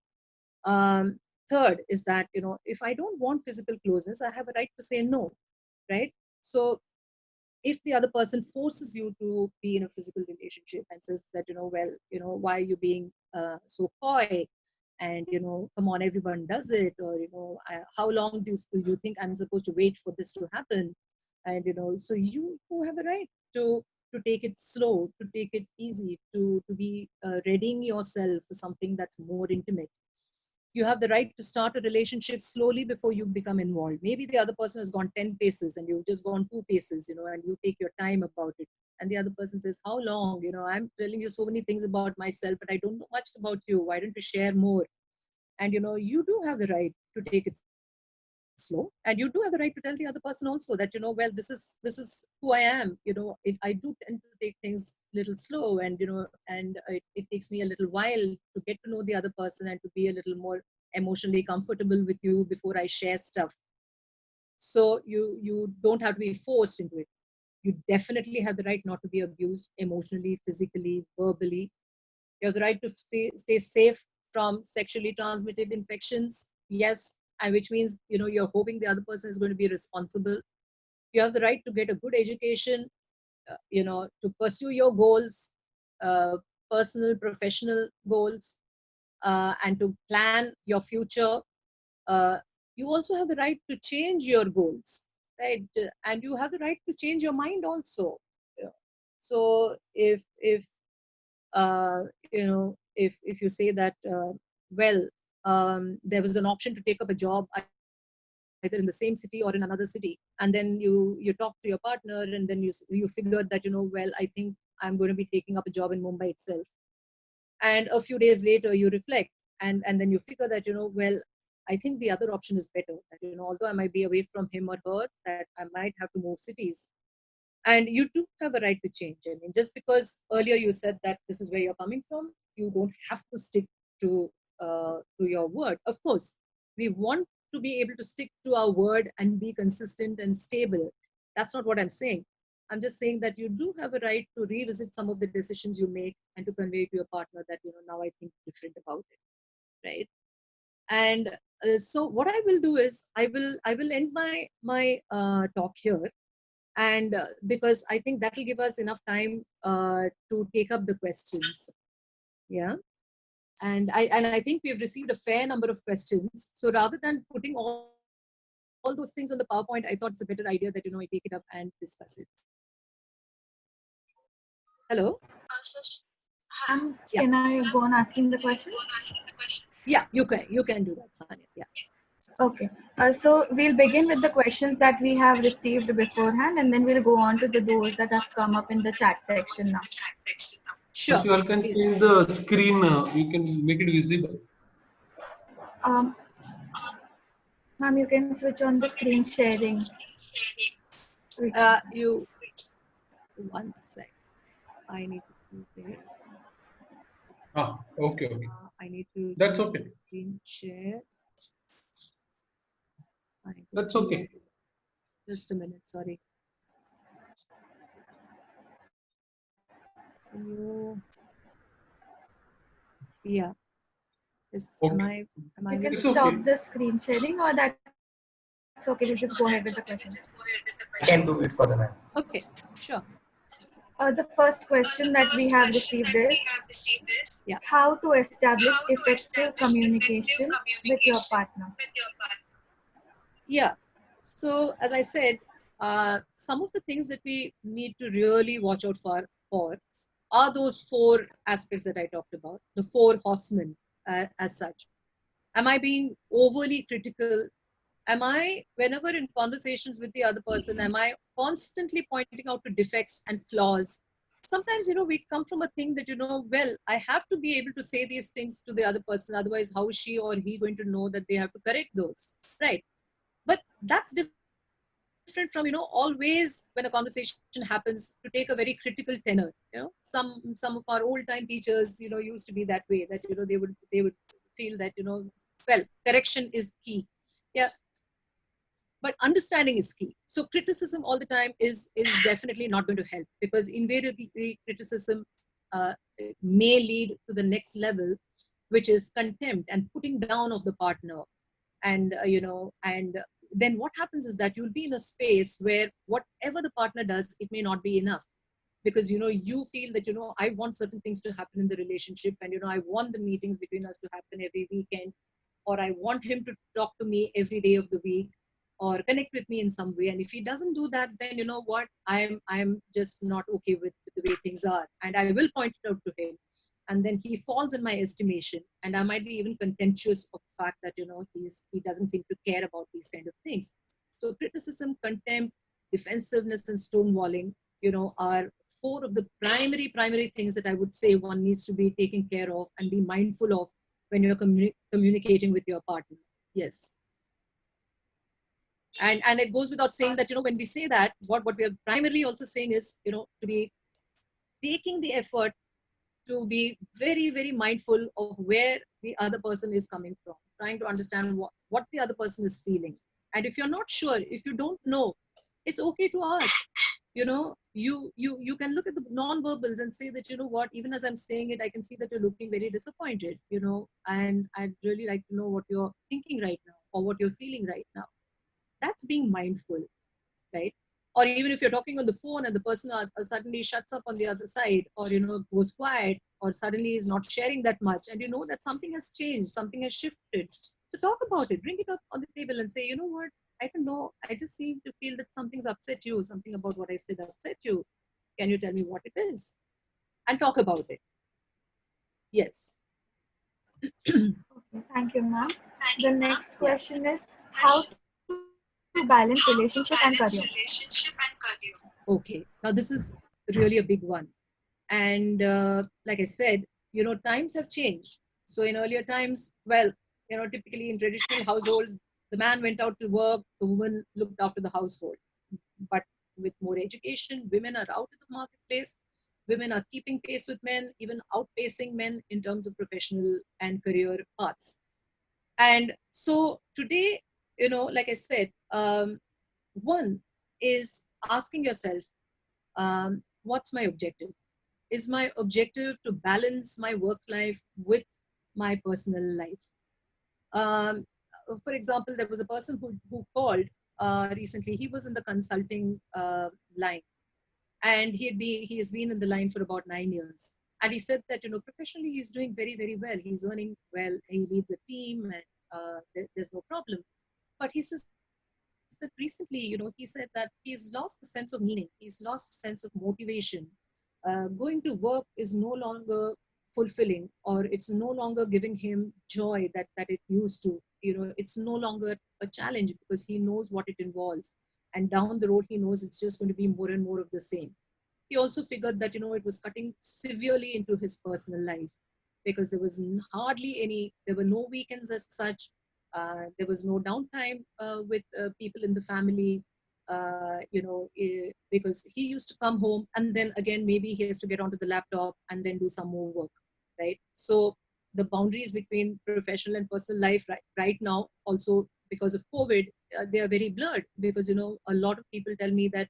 um, Third is that, you know, if I don't want physical closeness, I have a right to say no, right? So if the other person forces you to be in a physical relationship and says that, you know, well, you know, why are you being so coy, and, you know, come on, everyone does it, or, you know, how long do you think I'm supposed to wait for this to happen? And, you know, so you have a right to take it slow, to take it easy, to be readying yourself for something that's more intimate. You have the right to start a relationship slowly before you become involved. Maybe the other person has gone 10 paces and you've just gone 2 paces, you know, and you take your time about it. And the other person says, how long? You know, I'm telling you so many things about myself, but I don't know much about you. Why don't you share more? And, you know, you do have the right to take it slow, and you do have the right to tell the other person also that, you know, well, this is who I am. You know, I do tend to take things little slow, and, you know, and it takes me a little while to get to know the other person and to be a little more emotionally comfortable with you before I share stuff. So you don't have to be forced into it. You definitely have the right not to be abused emotionally, physically, verbally. You have the right to stay safe from sexually transmitted infections. Yes, and which means, you know, you're hoping the other person is going to be responsible. You have the right to get a good education, you know, to pursue your goals, uh, personal, professional goals, and to plan your future. Uh, you also have the right to change your goals, right? And you have the right to change your mind also. Yeah. So if you know, if you say that, well, there was an option to take up a job either in the same city or in another city, and then you talk to your partner, and then you figured that, you know, well, I think I'm going to be taking up a job in Mumbai itself. And a few days later you reflect, and then you figure that, you know, well, I think the other option is better, that, you know, although I might be away from him or her, that I might have to move cities. And you do have a right to change. I mean, just because earlier you said that this is where you're coming from, you don't have to stick to your word. Of course, we want to be able to stick to our word and be consistent and stable. That's not what I'm saying. I'm just saying that you do have a right to revisit some of the decisions you make and to convey to your partner that, you know, now I think different about it, right? And so what I will do is I will end my talk here, and because I think that will give us enough time to take up the questions. Yeah. And I think we've received a fair number of questions. So rather than putting all those things on the PowerPoint, I thought it's a better idea that, you know, I take it up and discuss it. Hello. Yeah, Can I go on asking the questions? yeah, you can do that, Sanya. Yeah, Okay. So we'll begin with the questions that we have received beforehand, and then we'll go on to those that have come up in the chat section now. sure, But you all can please. change the screen. You can make it visible. Um, Ma'am, you can switch on the screen sharing. You one sec. I need to keep it. Okay, okay. I need to That's keep okay. screen share. I need to That's see. okay. Just a minute. Sorry. Can you? Yeah. Is am Okay. I am I You can It's visible? okay. stop the screen sharing, or that's okay. We'll just go ahead with the questions. I can do it for the man. Okay. Sure. The first question that we have received is Yeah. how to establish effective communication with your partner. Yeah. So as I said, some of the things that we need to really watch out for are those four aspects that I talked about, the four horsemen as such. Am I being overly critical? Am I, whenever in conversations with the other person, am I constantly pointing out to defects and flaws? Sometimes, we come from a thing that, well, I have to be able to say these things to the other person. Otherwise, how is she or he going to know that they have to correct those? Right. But that's different from, always when a conversation happens to take a very critical tenor. Some of our old time teachers, used to be that way, that, they would feel that, well, correction is key. Yeah, but understanding is key. So criticism all the time is definitely not going to help, because invariably criticism uh, may lead to the next level, which is contempt and putting down of the partner. And and then what happens is that you'll be in a space where whatever the partner does, it may not be enough, because you feel that I want certain things to happen in the relationship, and I want the meetings between us to happen every weekend, or I want him to talk to me every day of the week, or connect with me in some way. And if he doesn't do that, then you know what, I'm just not okay with the way things are, and I will point it out to him. And then he falls in my estimation, and I might be even contemptuous of the fact that he doesn't seem to care about these kind of things. So criticism, contempt, defensiveness, and stonewalling, are four of the primary things that I would say one needs to be taking care of and be mindful of when you're communicating with your partner. Yes. And it goes without saying that when we say that, what we are primarily also saying is to be taking the effort to be very mindful of where the other person is coming from, trying to understand what the other person is feeling. And if you're not sure, if you don't know, it's okay to ask. You can look at the non-verbals and say that what, even as I'm saying it, I can see that you're looking very disappointed, and I'd really like to know what you're thinking right now, or what you're feeling right now. That's being mindful, right? Or even if you're talking on the phone and the person suddenly shuts up on the other side, or goes quiet, or suddenly is not sharing that much, and that something has changed, something has shifted. So talk about it, bring it up on the table and say, what, I don't know, I just seem to feel that something's upset you, something about what I said upset you. Can you tell me what it is? And talk about it. Yes. Okay, thank you, ma'am. The next Yeah. question is how to balance relationship and career. Okay. Now this is really a big one. And like I said, times have changed. So in earlier times, well, typically in traditional households, the man went out to work, the woman looked after the household. But with more education, women are out in the marketplace. Women are keeping pace with men, even outpacing men in terms of professional and career paths. And so today, like I said, one is asking yourself, what's my objective? Is my objective to balance my work life with my personal life? Um, for example, there was a person who called recently. He was in the consulting line, and he has been in the line for about 9 years. And he said that professionally he's doing very well. He's earning well. He leads a team, and there's no problem. But he says that recently, he said that he's lost a sense of meaning. He's lost a sense of motivation. Going to work is no longer fulfilling, or it's no longer giving him joy that it used to. It's no longer a challenge because he knows what it involves, and down the road he knows it's just going to be more and more of the same. He also figured that it was cutting severely into his personal life, because there was hardly any, there were no weekends as such. There was no downtime with people in the family, because he used to come home and then again maybe he has to get onto the laptop and then do some more work, right? So the boundaries between professional and personal life right now, also because of COVID, they are very blurred, because a lot of people tell me that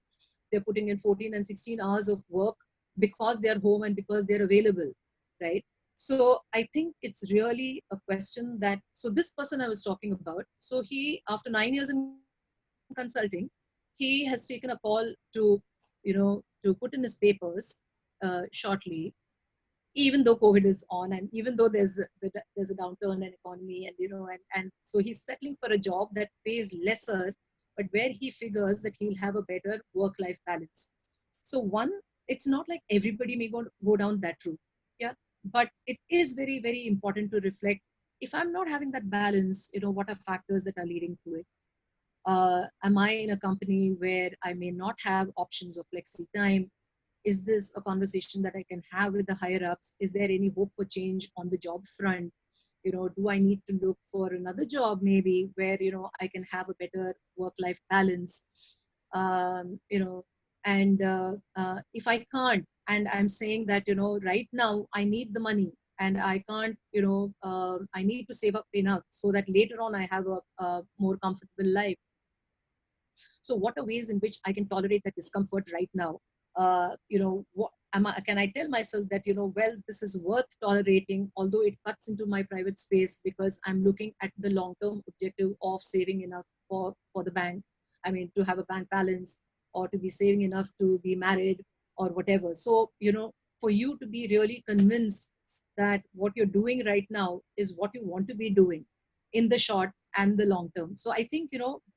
they're putting in 14 and 16 hours of work because they're home and because they're available, right? So I think it's really a question that, so this person I was talking about, so he, after 9 years in consulting, he has taken a call to, to put in his papers shortly, even though COVID is on, and even though there's a downturn in economy, and and so he's settling for a job that pays lesser, but where he figures that he'll have a better work-life balance. So one, it's not like everybody may go down that route, yeah, but it is very, very important to reflect, if I'm not having that balance, what are factors that are leading to it? Am I in a company where I may not have options of flexi time? Is this a conversation that I can have with the higher ups? Is there any hope for change on the job front? Do I need to look for another job maybe where I can have a better work life balance? And if I can't, and I'm saying that right now I need the money and I can't, I need to save up enough so that later on I have a more comfortable life. So what are ways in which I can tolerate that discomfort right now? What can I tell myself that well, this is worth tolerating, although it cuts into my private space, because I'm looking at the long term objective of saving enough for the bank. I mean, to have a bank balance, or to be saving enough to be married, or whatever. So for you to be really convinced that what you're doing right now is what you want to be doing in the short and the long term. So I think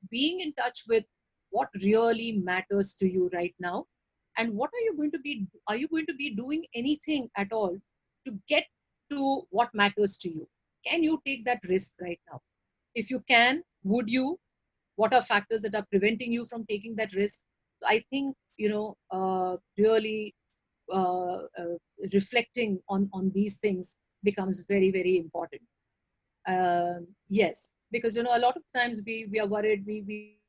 being in touch with what really matters to you right now, and what are you going to be doing anything at all to get to what matters to you? Can you take that risk right now? If you can, would you? What are factors that are preventing you from taking that risk? So I think really uh, reflecting on these things becomes very, very important. Yes, because a lot of times we are worried. We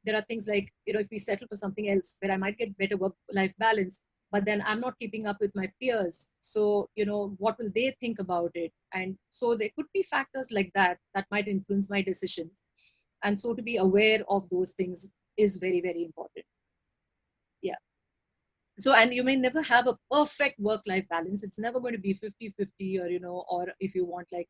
there are things like, if we settle for something else where I might get better work life balance, but then I'm not keeping up with my peers. So what will they think about it? And so there could be factors like that might influence my decisions. And so to be aware of those things is very, very important. Yeah. So, and you may never have a perfect work life balance. It's never going to be 50-50, or or if you want like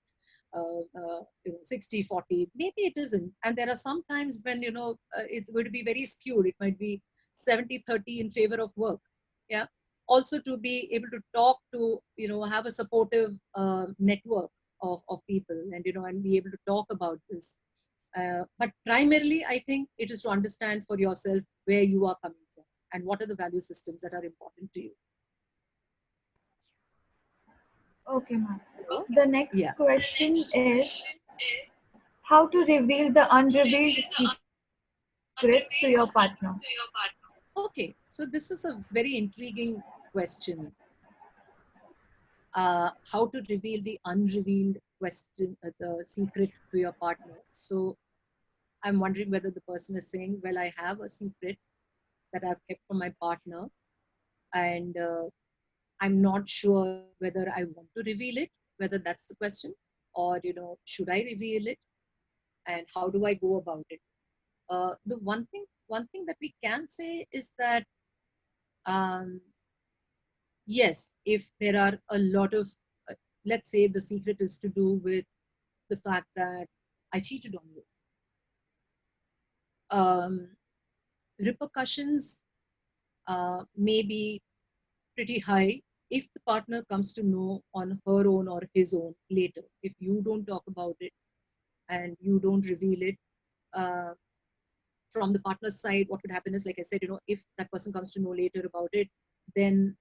60-40, maybe it isn't. And there are some times when it's going to be very skewed. It might be 70-30 in favor of work. Yeah. Also to be able to talk to, have a supportive network of people, and and be able to talk about this. But primarily, I think it is to understand for yourself where you are coming from and what are the value systems that are important to you. Okay, ma'am. Hello? The next Yeah. question is how to reveal the unrevealed secrets to your partner. Okay. So this is a very intriguing question. How to reveal the unrevealed question, the secret to your partner. So I'm wondering whether the person is saying, well, I have a secret that I've kept from my partner, and I'm not sure whether I want to reveal it, whether that's the question, or should I reveal it, and how do I go about it? The one thing that we can say is that um, yes, if there are a lot of, uh, let's say the secret is to do with the fact that I cheated on you, um, repercussions may be pretty high if the partner comes to know on her own or his own later. If you don't talk about it and you don't reveal it, uh, from the partner's side, what could happen is, like I said, if that person comes to know later about it, then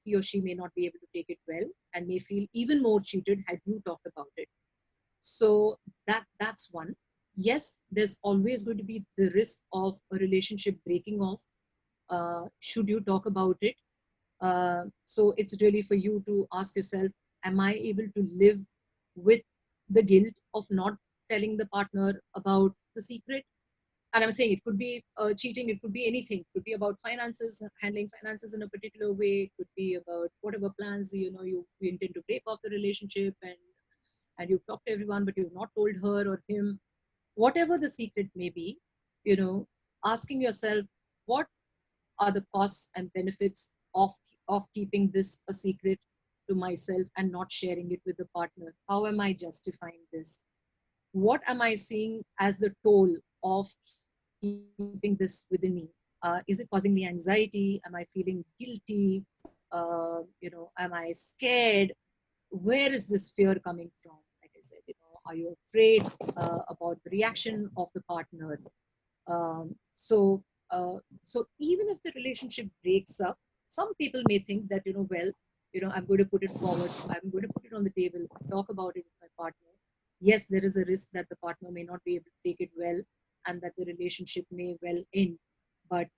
he or she may not be able to take it well and may feel even more cheated had you talked about it. So that's one. Yes, there's always going to be the risk of a relationship breaking off should you talk about it. So it's really for you to ask yourself, am I able to live with the guilt of not telling the partner about the secret? And I'm saying it could be cheating, it could be anything, it could be about finances, handling finances in a particular way, it could be about whatever plans you intend to break off the relationship, and you've talked to everyone but you've not told her or him, whatever the secret may be, you know, asking yourself, what are the costs and benefits of keeping this a secret to myself and not sharing it with the partner? How am I justifying this? What am I seeing as the toll of keeping this within me? Is it causing me anxiety? Am I feeling guilty? Am I scared? Where is this fear coming from? Like I said, are you afraid about the reaction of the partner? Um, so uh, so even if the relationship breaks up, some people may think that, well, I'm going to put it forward, I'm going to put it on the table, talk about it with my partner. Yes, there is a risk that the partner may not be able to take it well and that the relationship may well end, but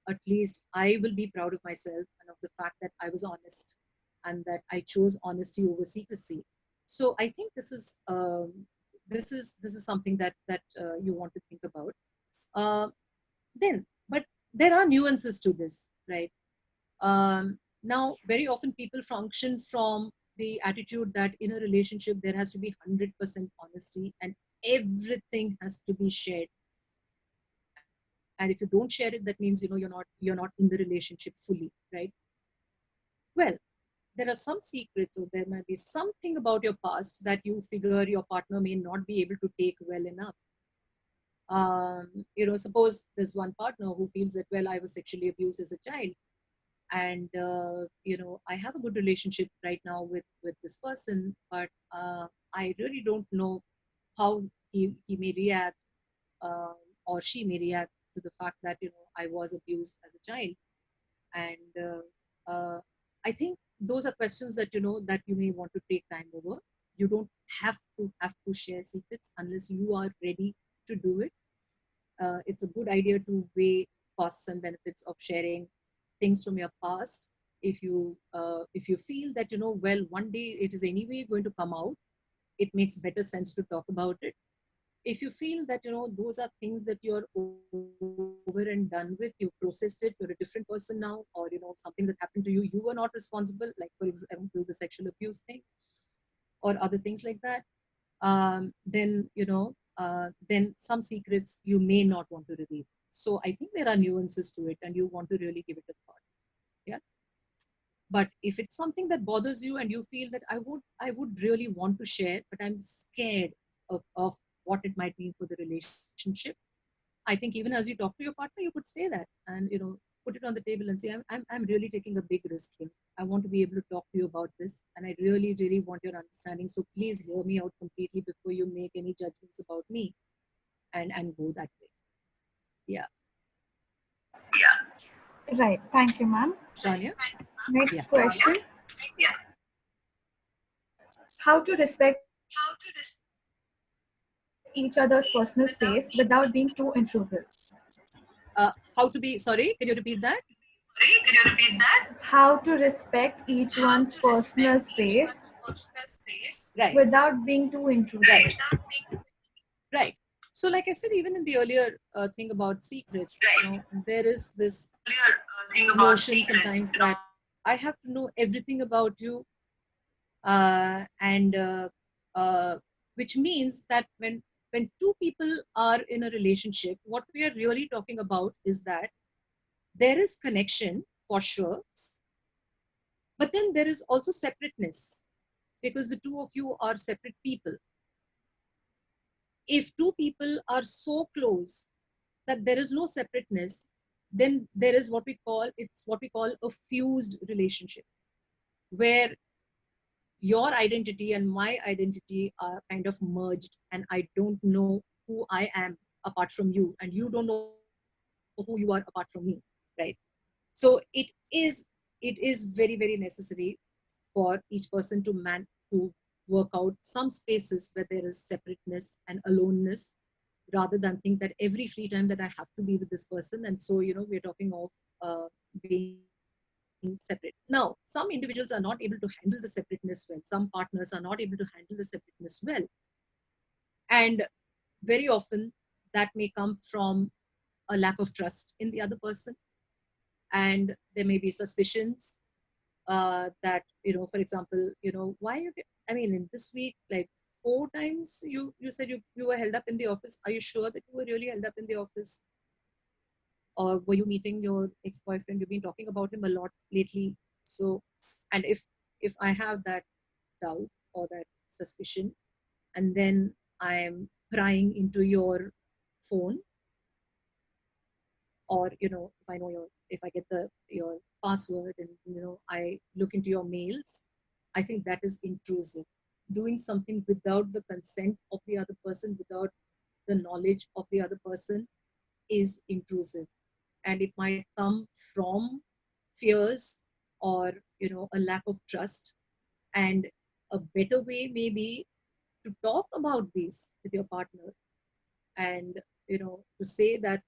at least I will be proud of myself and of the fact that I was honest and that I chose honesty over secrecy. So I think this is something that you want to think about. uh, then, but there are nuances to this, right? Now, very often people function from the attitude that in a relationship there has to be 100% honesty and everything has to be shared. And if you don't share it, that means you're not in the relationship fully, right? Well, there are some secrets, or there might be something about your past that you figure your partner may not be able to take well enough. Suppose there's one partner who feels that, well, I was sexually abused as a child, and I have a good relationship right now with this person, but I really don't know how he may react, um, or she may react to the fact that I was abused as a child. And I think those are questions that that you may want to take time over. You don't have to share secrets unless you are ready to do it. It's a good idea to weigh costs and benefits of sharing things from your past. If you feel that well, one day it is anyway going to come out, it makes better sense to talk about it. If you feel that those are things that you're over and done with, you've processed it, you're a different person now, or some things that happened to you, you were not responsible, like for example the sexual abuse thing or other things like that, then some secrets you may not want to reveal. So I think there are nuances to it, and you want to really give it a thought. Yeah. But if it's something that bothers you and you feel that I would really want to share, but I'm scared of what it might mean for the relationship, I think even as you talk to your partner, you could say that, and put it on the table and say, I'm really taking a big risk here. I want to be able to talk to you about this, and I really, really want your understanding. So please hear me out completely before you make any judgments about me, and go that way. Yeah. Right. Thank you, ma'am. Sanya? Yeah. Next question. How to respect each other's personal space without being too intrusive? How to be, sorry, can you repeat that? How to respect each one's personal space Right. without being too intrusive. Right. Right. So, like I said, even in the earlier thing about secrets, there is this notion sometimes that I have to know everything about you, and which means that when two people are in a relationship, what we are really talking about is that there is connection for sure, but then there is also separateness, because the two of you are separate people. If two people are so close that there is no separateness, then there is what we call a fused relationship, where your identity and my identity are kind of merged, and I don't know who I am apart from you, and you don't know who you are apart from me, right? So it is it is very, very necessary for each person to work out some spaces where there is separateness and aloneness, rather than think that every free time that I have to be with this person. And so, we're talking of being separate. Now, some individuals are not able to handle the separateness well. Some partners are not able to handle the separateness well. And very often that may come from a lack of trust in the other person. And there may be suspicions that, for example, why I mean, in this week, like 4 times you said you were held up in the office. Are you sure that you were really held up in the office? Or were you meeting your ex-boyfriend? You've been talking about him a lot lately. So, and if I have that doubt or that suspicion, and then I'm prying into your phone, or if I know if I get your password, and I look into your mails, I think that is intrusive. Doing something without the consent of the other person, without the knowledge of the other person, is intrusive. And it might come from fears, or a lack of trust. And a better way may be to talk about these with your partner, and to say that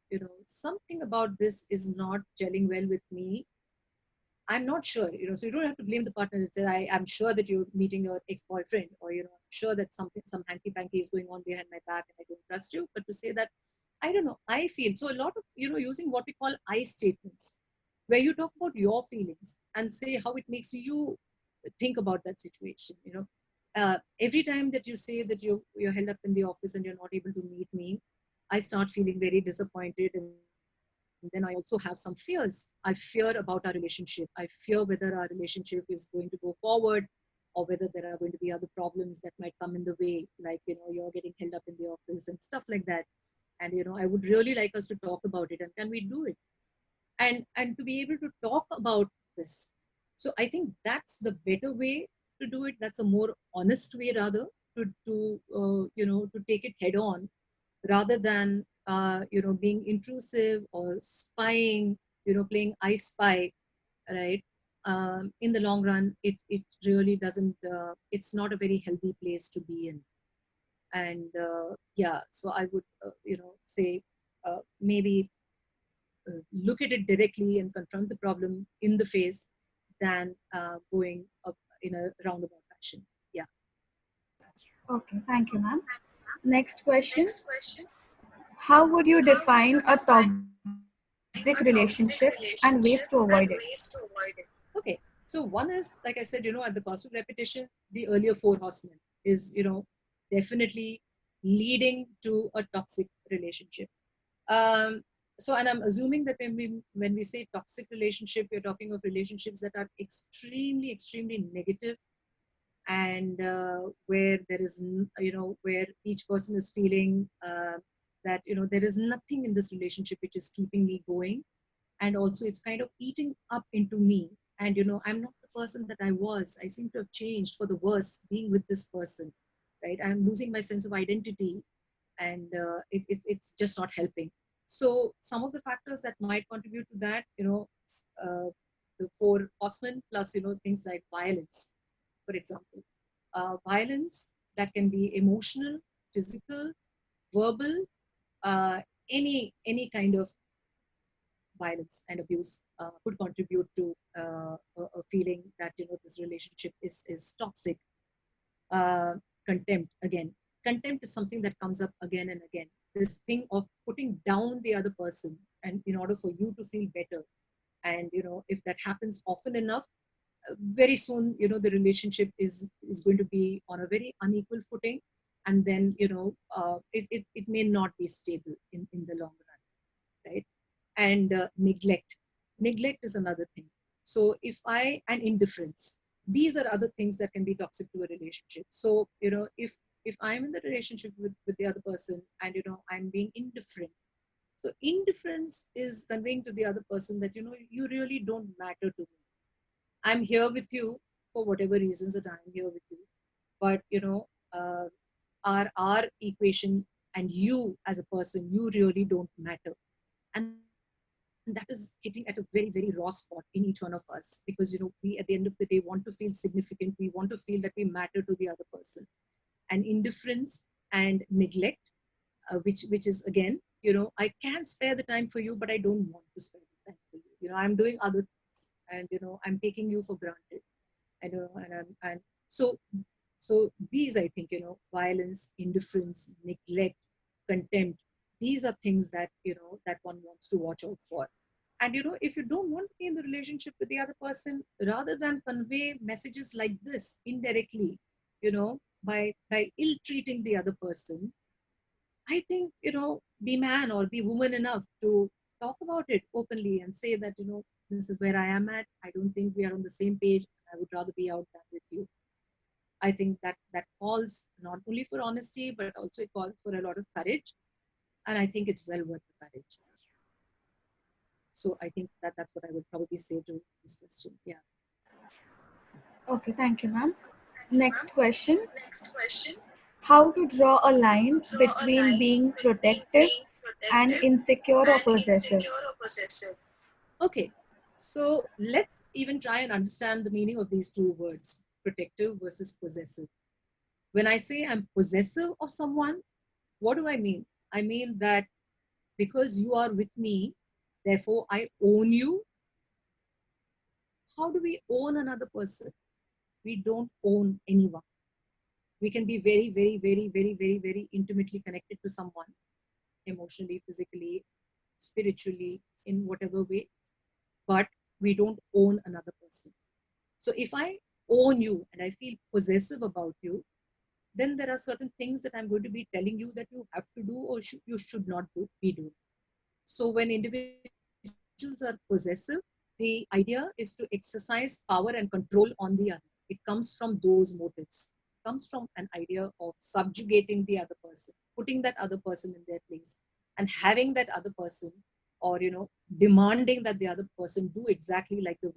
something about this is not gelling well with me. I'm not sure, so you don't have to blame the partner and say, I'm sure that you're meeting your ex-boyfriend, or I'm sure that some hanky panky is going on behind my back and I don't trust you. But to say that, I don't know, I feel so. A lot of using what we call I statements, where you talk about your feelings and say how it makes you think about that situation. Every time that you say that you're held up in the office and you're not able to meet me, I start feeling very disappointed. And then I also have some fears. I fear about our relationship. I fear whether our relationship is going to go forward, or whether there are going to be other problems that might come in the way, like you're getting held up in the office and stuff like that. And I would really like us to talk about it, and can we do it? And to be able to talk about this. So I think that's the better way to do it. That's a more honest way, rather, to take it head on, rather than being intrusive or spying, playing I spy, right? In the long run, it really doesn't. It's not a very healthy place to be in. And yeah, so I would say, maybe look at it directly and confront the problem in the face, than going up in a roundabout fashion. Yeah. Okay, thank you, ma'am. Next question. How would you define a toxic relationship and ways to avoid it? Okay. So one is, like I said, at the cost of repetition, the earlier four horsemen is, definitely leading to a toxic relationship. Um, so, and I'm assuming that when we say toxic relationship, we're talking of relationships that are extremely, extremely negative, and where there is, where each person is feeling that there is nothing in this relationship which is keeping me going, and also it's kind of eating up into me. And I'm not the person that I was. I seem to have changed for the worse being with this person, right? I'm losing my sense of identity, and it's just not helping. So some of the factors that might contribute to that, uh, the four horsemen, plus things like violence, for example. Violence that can be emotional, physical, verbal, uh, any kind of violence and abuse could contribute to a feeling that this relationship is toxic. uh, Contempt, again, contempt is something that comes up again and again, this thing of putting down the other person, and in order for you to feel better. And if that happens often enough, very soon the relationship is going to be on a very unequal footing. And then it may not be stable in the long run, right? And neglect is another thing. So if I and indifference, these are other things that can be toxic to a relationship. So if I'm in the relationship with the other person, and I'm being indifferent, so indifference is conveying to the other person that you really don't matter to me. I'm here with you for whatever reasons that I'm here with you, but uh, our equation and you as a person, you really don't matter. And that's the and that is hitting at a very, very raw spot in each one of us, because we at the end of the day want to feel significant, we want to feel that we matter to the other person. And indifference and neglect, which is again, I can spare the time for you, but I don't want to spare the time for you. I'm doing other things, and I'm taking you for granted. I know, and so so these, I think, violence, indifference, neglect, contempt, these are things that that one wants to watch out for. And if you don't want to be in the relationship with the other person, rather than convey messages like this indirectly, by ill treating the other person, I think, be man or be woman enough to talk about it openly and say that, this is where I am at. I don't think we are on the same page. I would rather be out than with you. I think that that calls not only for honesty, but also it calls for a lot of courage. And I think it's well worth the courage. So I think that that's what I would probably say to this question. Yeah. Okay, thank you, ma'am. Next question. How to draw a line between being protective and insecure or possessive? Okay. So let's even try and understand the meaning of these two words, protective versus possessive. When I say I'm possessive of someone, what do I mean? I mean that because you are with me, therefore I own you. How do we own another person? We don't own anyone. We can be very, very, very, very, very, very intimately connected to someone, emotionally, physically, spiritually, in whatever way, but we don't own another person. So if I own you and I feel possessive about you, then there are certain things that I'm going to be telling you that you have to do or you should not be doing. So when individuals are possessive, the idea is to exercise power and control on the other. It comes from those motives. It comes from an idea of subjugating the other person, putting that other person in their place, and having that other person, or demanding that the other person do exactly like the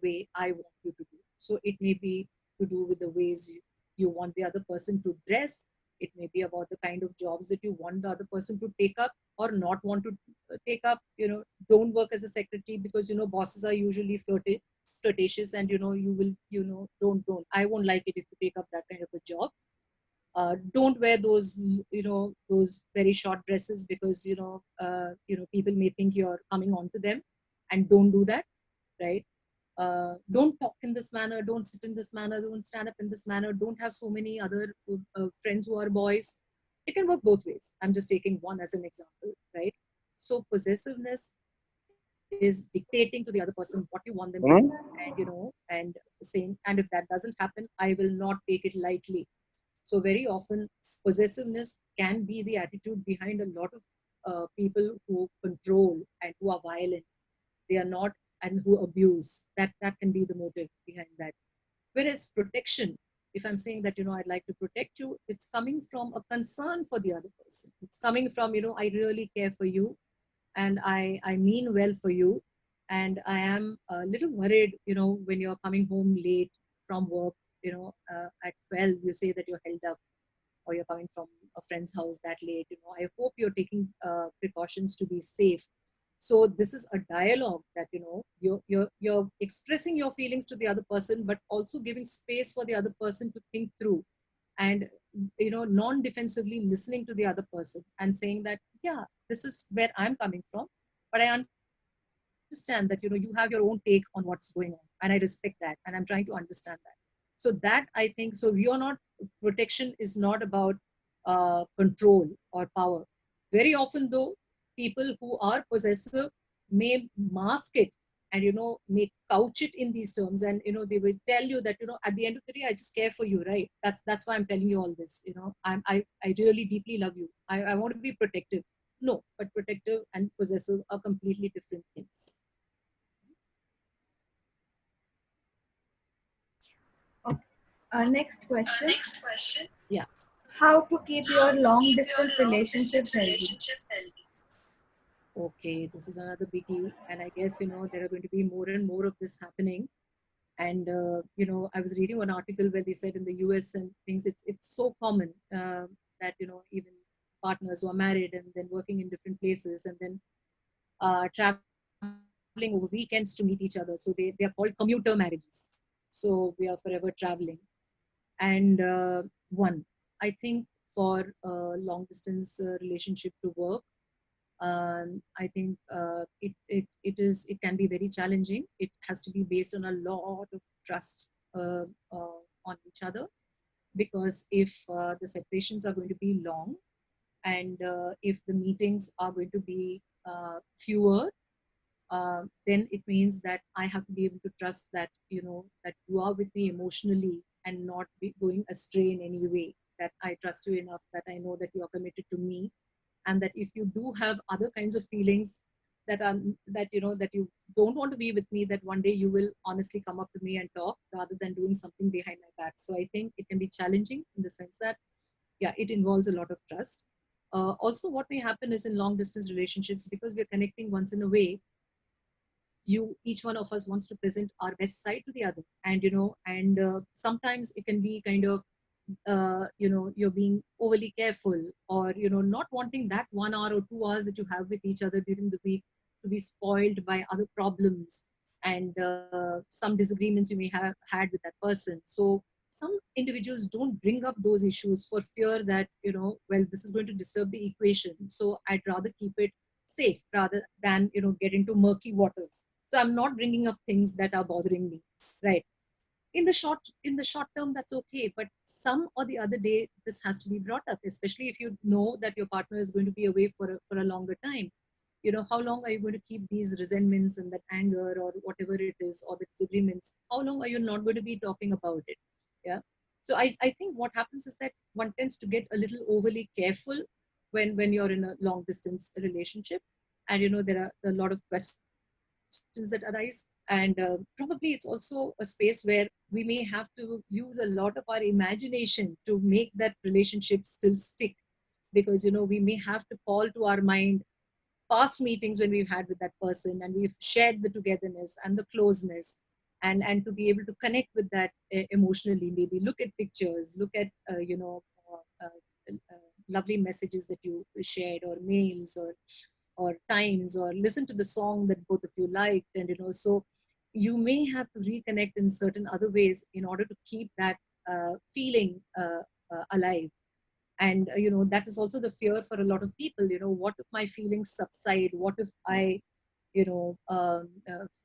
way I want you to do. So it may be to do with the ways you want the other person to dress. It may be about the kind of jobs that you want the other person to take up or not want to take up. Don't work as a secretary because bosses are usually flirtatious, and you will, don't, I won't like it if you take up that kind of a job. Don't wear those very short dresses because people may think you're coming on to them, and don't do that, right? Don't talk in this manner, don't sit in this manner, don't stand up in this manner, don't have so many other friends who are boys. It can work both ways. I'm just taking one as an example, right? So possessiveness is dictating to the other person what you want them to do, and and saying, and if that doesn't happen, I will not take it lightly. So very often possessiveness can be the attitude behind a lot of people who control and who are violent. They are not, and who abuse. That can be the motive behind that. Whereas protection, if I'm saying that I'd like to protect you, it's coming from a concern for the other person. It's coming from I really care for you, and I mean well for you, and I am a little worried when you're coming home late from work, at 12 you say that you're held up, or you're coming from a friend's house that late. I hope you're taking precautions to be safe. So this is a dialogue that you're expressing your feelings to the other person, but also giving space for the other person to think through, and non defensively listening to the other person and saying that, yeah, this is where I'm coming from, but I understand that you have your own take on what's going on, and I respect that, and I'm trying to understand that. So that, I think, so you're not, protection is not about control or power. Very often though, people who are possessive may mask it, and may couch it in these terms, and they will tell you that at the end of the day, I just care for you, right? That's why I'm telling you all this. I really deeply love you. I want to be protective. No, but protective and possessive are completely different things. Okay. Next question. Yeah. How to keep your long distance relationship healthy? Okay, this is another biggie, and I guess there are going to be more and more of this happening. And I was reading one article where they said in the US and things, it's so common that even partners who are married and then working in different places, and then traveling traveling over weekends to meet each other. So they are called commuter marriages. So we are forever traveling. And one, I think for a long distance relationship to work, I think it can be very challenging. It has to be based on a lot of trust on each other, because if the separations are going to be long, and if the meetings are going to be fewer, then it means that I have to be able to trust that, that you are with me emotionally and not be going astray in any way. That I trust you enough that I know that you are committed to me, and that if you do have other kinds of feelings that are that you don't want to be with me, that one day you will honestly come up to me and talk rather than doing something behind my back. So I think it can be challenging in the sense that, yeah, it involves a lot of trust. Also, what may happen is in long distance relationships, because we're connecting once in a way, you each one of us wants to present our best side to the other, and sometimes it can be kind of you're being overly careful, or not wanting that 1 hour or 2 hours that you have with each other during the week to be spoiled by other problems and some disagreements you may have had with that person. So some individuals don't bring up those issues for fear that, well, this is going to disturb the equation, so I'd rather keep it safe rather than get into murky waters. So I'm not bringing up things that are bothering me, right? In the short term, that's okay, but some or the other day this has to be brought up, especially if you know that your partner is going to be away for a longer time. How long are you going to keep these resentments and that anger or whatever it is, or the disagreements? How long are you not going to be talking about it? Yeah. So I think what happens is that one tends to get a little overly careful when you're in a long distance relationship, and there are a lot of questions that arise, and probably it's also a space where we may have to use a lot of our imagination to make that relationship still stick, because we may have to call to our mind past meetings when we've had with that person, and we've shared the togetherness and the closeness, and to be able to connect with that emotionally, maybe look at pictures, look at lovely messages that you shared, or mails, or times, or listen to the song that both of you liked, and so you may have to reconnect in certain other ways in order to keep that feeling alive. And that is also the fear for a lot of people. What if my feelings subside? What if I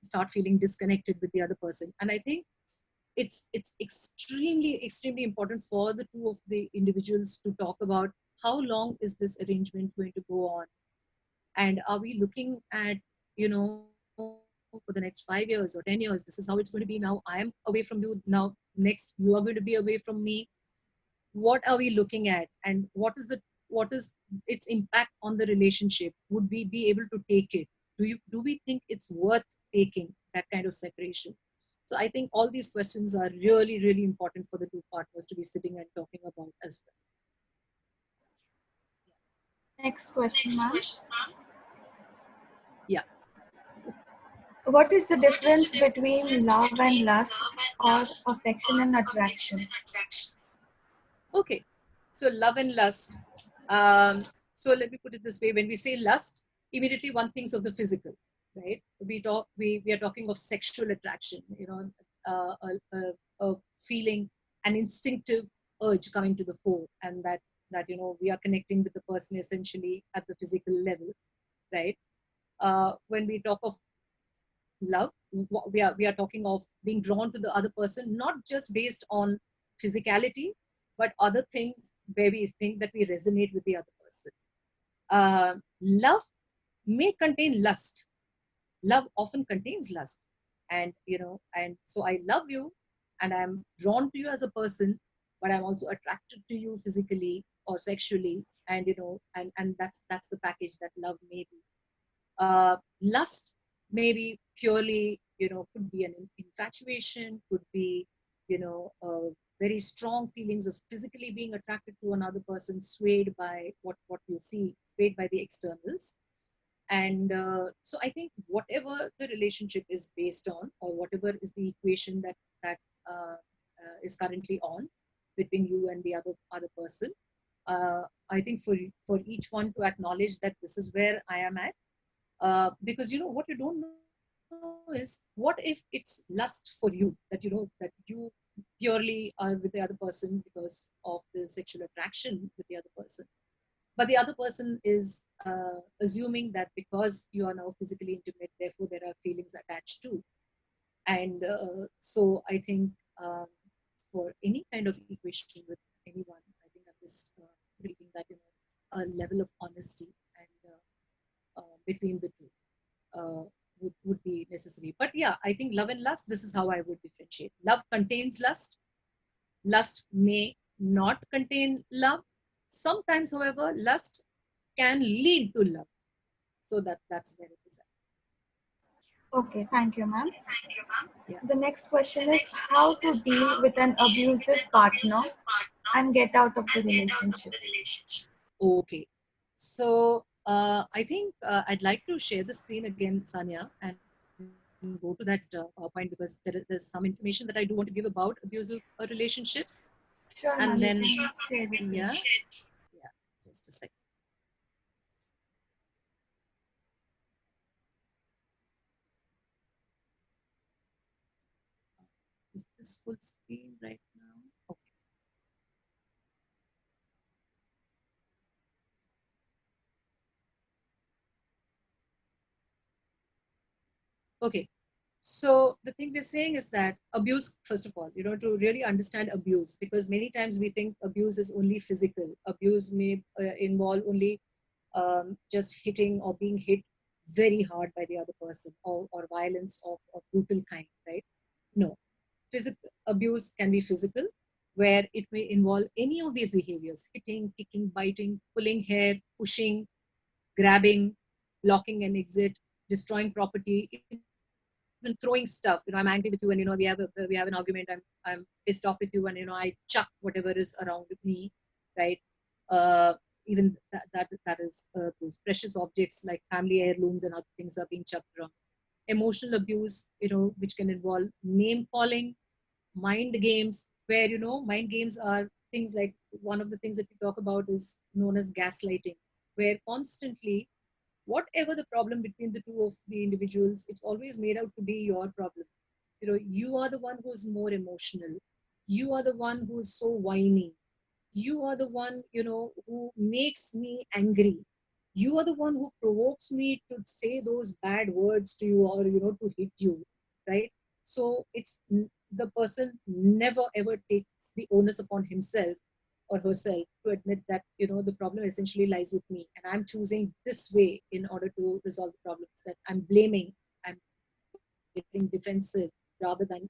start feeling disconnected with the other person? And I think it's extremely important for the two of the individuals to talk about how long is this arrangement going to go on, and are we looking at, for the next 5 years or 10 years, this is how it's going to be. Now I am away from you, now next you are going to be away from me. What are we looking at, and what is its impact on the relationship? Would we be able to take it? Do we think it's worth taking that kind of separation? So I think all these questions are really important for the two partners to be sitting and talking about as well. Next question, ma'am. Yeah. What is the difference between love and lust, or affection and attraction? Okay. So love and lust. Um, so let me put it this way: when we say lust, immediately one thinks of the physical, right? We are talking of sexual attraction. A feeling, an instinctive urge coming to the fore, and that we are connecting with the person essentially at the physical level, right? When we talk of love, we are talking of being drawn to the other person, not just based on physicality, but other things where we think that we resonate with the other person. Love may contain lust. Love often contains lust, and so I love you, and I'm drawn to you as a person, but I'm also attracted to you physically or sexually, and that's the package that love may be. Lust maybe purely, could be an infatuation, could be, very strong feelings of physically being attracted to another person, swayed by what you see, swayed by the externals. And so I think whatever the relationship is based on, or whatever is the equation that is currently on between you and the other person, I think for each one to acknowledge that this is where I am at, because what you don't know is know is, what if it's lust for you, that that you purely are with the other person because of the sexual attraction with the other person, but the other person is assuming that because you are now physically intimate, therefore there are feelings attached too. And so I think, um, for any kind of equation with anyone, I think I'm just believing that a level of honesty and between the two uh, would be necessary. But yeah, I think love and lust, this is how I would differentiate. Love contains lust. Lust may not contain love. Sometimes, however, lust can lead to love. So that's where it is at. Okay, thank you, ma'am. Yeah. The next question is how to deal with an abusive partner and get out of the relationship. Okay. So I think I'd like to share the screen again, Sanya, and go to that PowerPoint, because there's some information that I do want to give about abusive relationships. And Sure, then, ma'am, you can share the yeah, screen. yeah, just a second. Is this full screen right now? Okay. Okay. So the thing we're saying is that abuse, first of all, to really understand abuse, because many times we think abuse is only physical. Abuse may involve only just hitting or being hit very hard by the other person, or violence of brutal kind, right? No. Physical abuse can be physical, where it may involve any of these behaviors: hitting, kicking, biting, pulling hair, pushing, grabbing, blocking an exit, destroying property, even throwing stuff. I'm angry with you, and we have an argument. I'm pissed off with you, and I chuck whatever is around me, right? Uh, Even that is those precious objects like family heirlooms and other things are being chucked around. Emotional abuse, which can involve name calling, mind games, where mind games are things like, one of the things that we talk about is known as gaslighting, where constantly, whatever the problem between the two of the individuals, it's always made out to be your problem. You are the one who's more emotional, you are the one who's so whiny, you are the one who makes me angry, you are the one who provokes me to say those bad words to you, or to hit you, right? So the person never ever takes the onus upon himself or herself to admit that the problem essentially lies with me, and I'm choosing this way in order to resolve the problems, that I'm blaming, I'm getting defensive rather than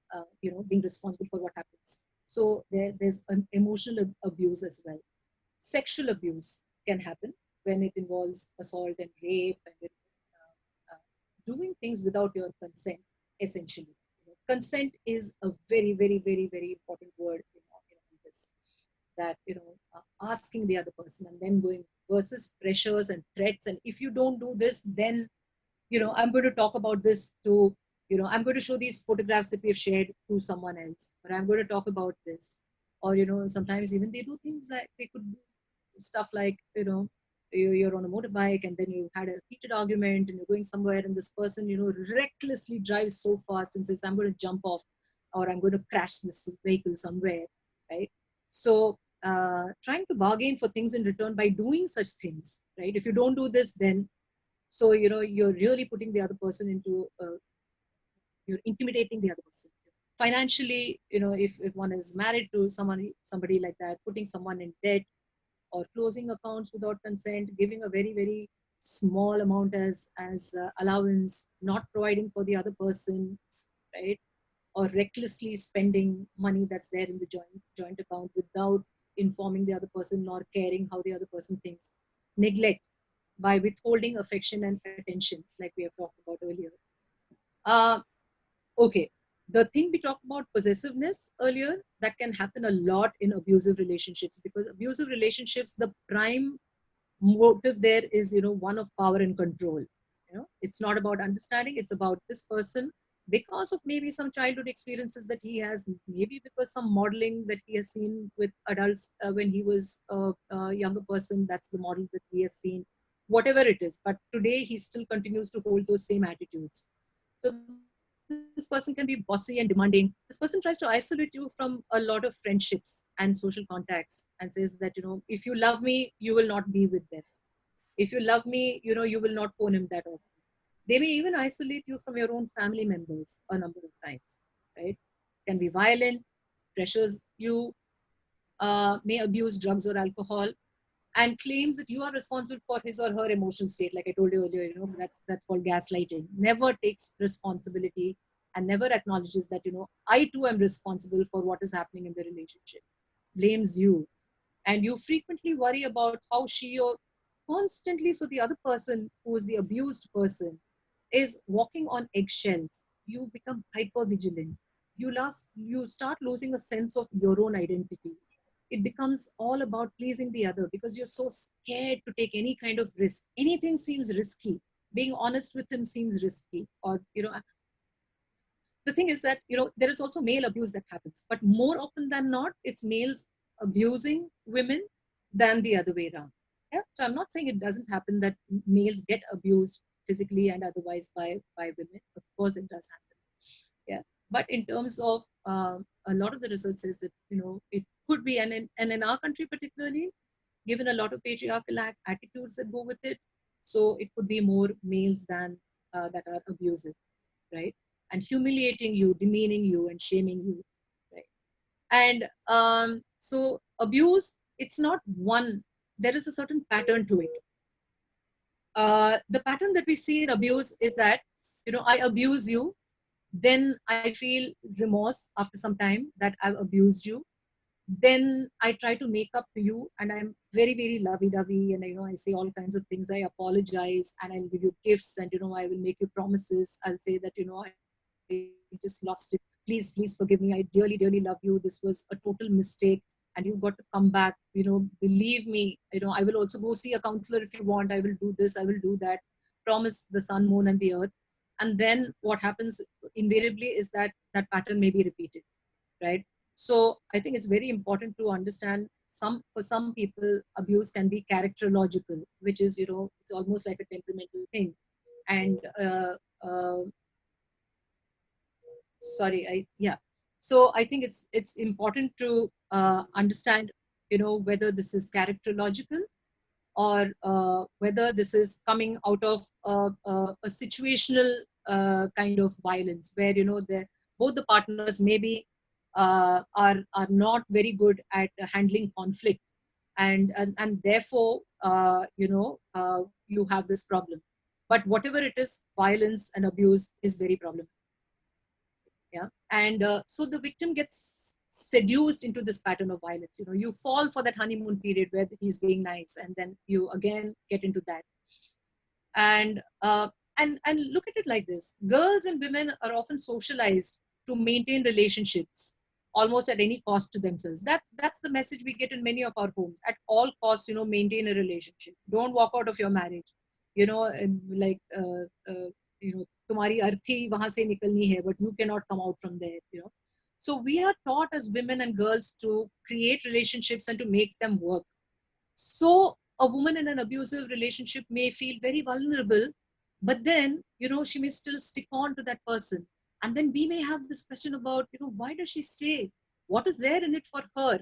being responsible for what happens. So there's an emotional abuse as well. Sexual abuse can happen when it involves assault and rape, and doing things without your consent, essentially. Consent is a very, very, very, very important word in this. That asking the other person and then going, versus pressures and threats. And if you don't do this, then I'm going to talk about this to, I'm going to show these photographs that we have shared to someone else, but I'm going to talk about this. Or sometimes even they do things that they could do stuff like, you're on a motorbike and then you had a heated argument and you're going somewhere, and this person recklessly drives so fast and says, I'm going to jump off, or I'm going to crash this vehicle somewhere, right? So trying to bargain for things in return by doing such things, right? If you don't do this, then, so you're really putting the other person into you're intimidating the other person financially. If one is married to somebody like that, putting someone in debt, or closing accounts without consent, giving a very, very small amount as allowance, not providing for the other person, right? Or recklessly spending money that's there in the joint account without informing the other person, nor caring how the other person thinks. Neglect, by withholding affection and attention, like we have talked about earlier. uh, okay, the thing we talked about, possessiveness, earlier, that can happen a lot in abusive relationships, because abusive relationships, the prime motive there is one of power and control. It's not about understanding, it's about this person, because of maybe some childhood experiences that he has, maybe because some modeling that he has seen with adults when he was a younger person, that's the model that he has seen, whatever it is, but today he still continues to hold those same attitudes. So this person can be bossy and demanding. This person tries to isolate you from a lot of friendships and social contacts and says that, if you love me, you will not be with them. If you love me, you will not phone him that often. They may even isolate you from your own family members a number of times, right? Can be violent, pressures you, may abuse drugs or alcohol, and claims that you are responsible for his or her emotional state. Like I told you earlier, that's called gaslighting. Never takes responsibility and never acknowledges that, I too am responsible for what is happening in the relationship. Blames you, and you frequently worry about how she or constantly, so the other person who is the abused person is walking on eggshells. You become hyper vigilant. You start losing a sense of your own identity. It becomes all about pleasing the other because you're so scared to take any kind of risk. Anything seems risky. Being honest with him seems risky. Or, the thing is that, there is also male abuse that happens, but more often than not, it's males abusing women than the other way around. Yeah. So I'm not saying it doesn't happen that males get abused physically and otherwise by women. Of course, it does happen. Yeah. But in terms of, a lot of the research says that, it could be, and in our country particularly, given a lot of patriarchal attitudes that go with it, so it could be more males than, that are abusive, right? And humiliating you, demeaning you, and shaming you, right? And so abuse, it's not one. There is a certain pattern to it. The pattern that we see in abuse is that, I abuse you, then I feel remorse after some time that I've abused you. Then I try to make up to you, and I'm very, very lovey-dovey, and I say all kinds of things. I apologize, and I'll give you gifts, and I will make you promises. I'll say that, I just lost it. Please forgive me. I dearly, dearly love you. This was a total mistake, and you've got to come back. Believe me. I will also go see a counselor if you want. I will do this. I will do that. Promise the sun, moon, and the earth. And then what happens invariably is that that pattern may be repeated, right? So I think it's very important to understand, for some people abuse can be characterological, which is, it's almost like a temperamental thing. And sorry, I yeah. So I think it's important to understand, whether this is characterological, or whether this is coming out of a situational kind of violence, where both the partners maybe are not very good at handling conflict, and therefore, you have this problem. But whatever it is, violence and abuse is very problematic. Yeah. And so the victim gets seduced into this pattern of violence. You fall for that honeymoon period where he's being nice, and then you again get into that. And and look at it like this: girls and women are often socialized to maintain relationships almost at any cost to themselves. That's the message we get in many of our homes. At all costs, maintain a relationship. Don't walk out of your marriage. Like, तुम्हारी अर्थी वहां से निकलनी है, but you cannot come out from there. So we are taught as women and girls to create relationships and to make them work. So a woman in an abusive relationship may feel very vulnerable, but then, she may still stick on to that person. And then we may have this question about, why does she stay? What is there in it for her?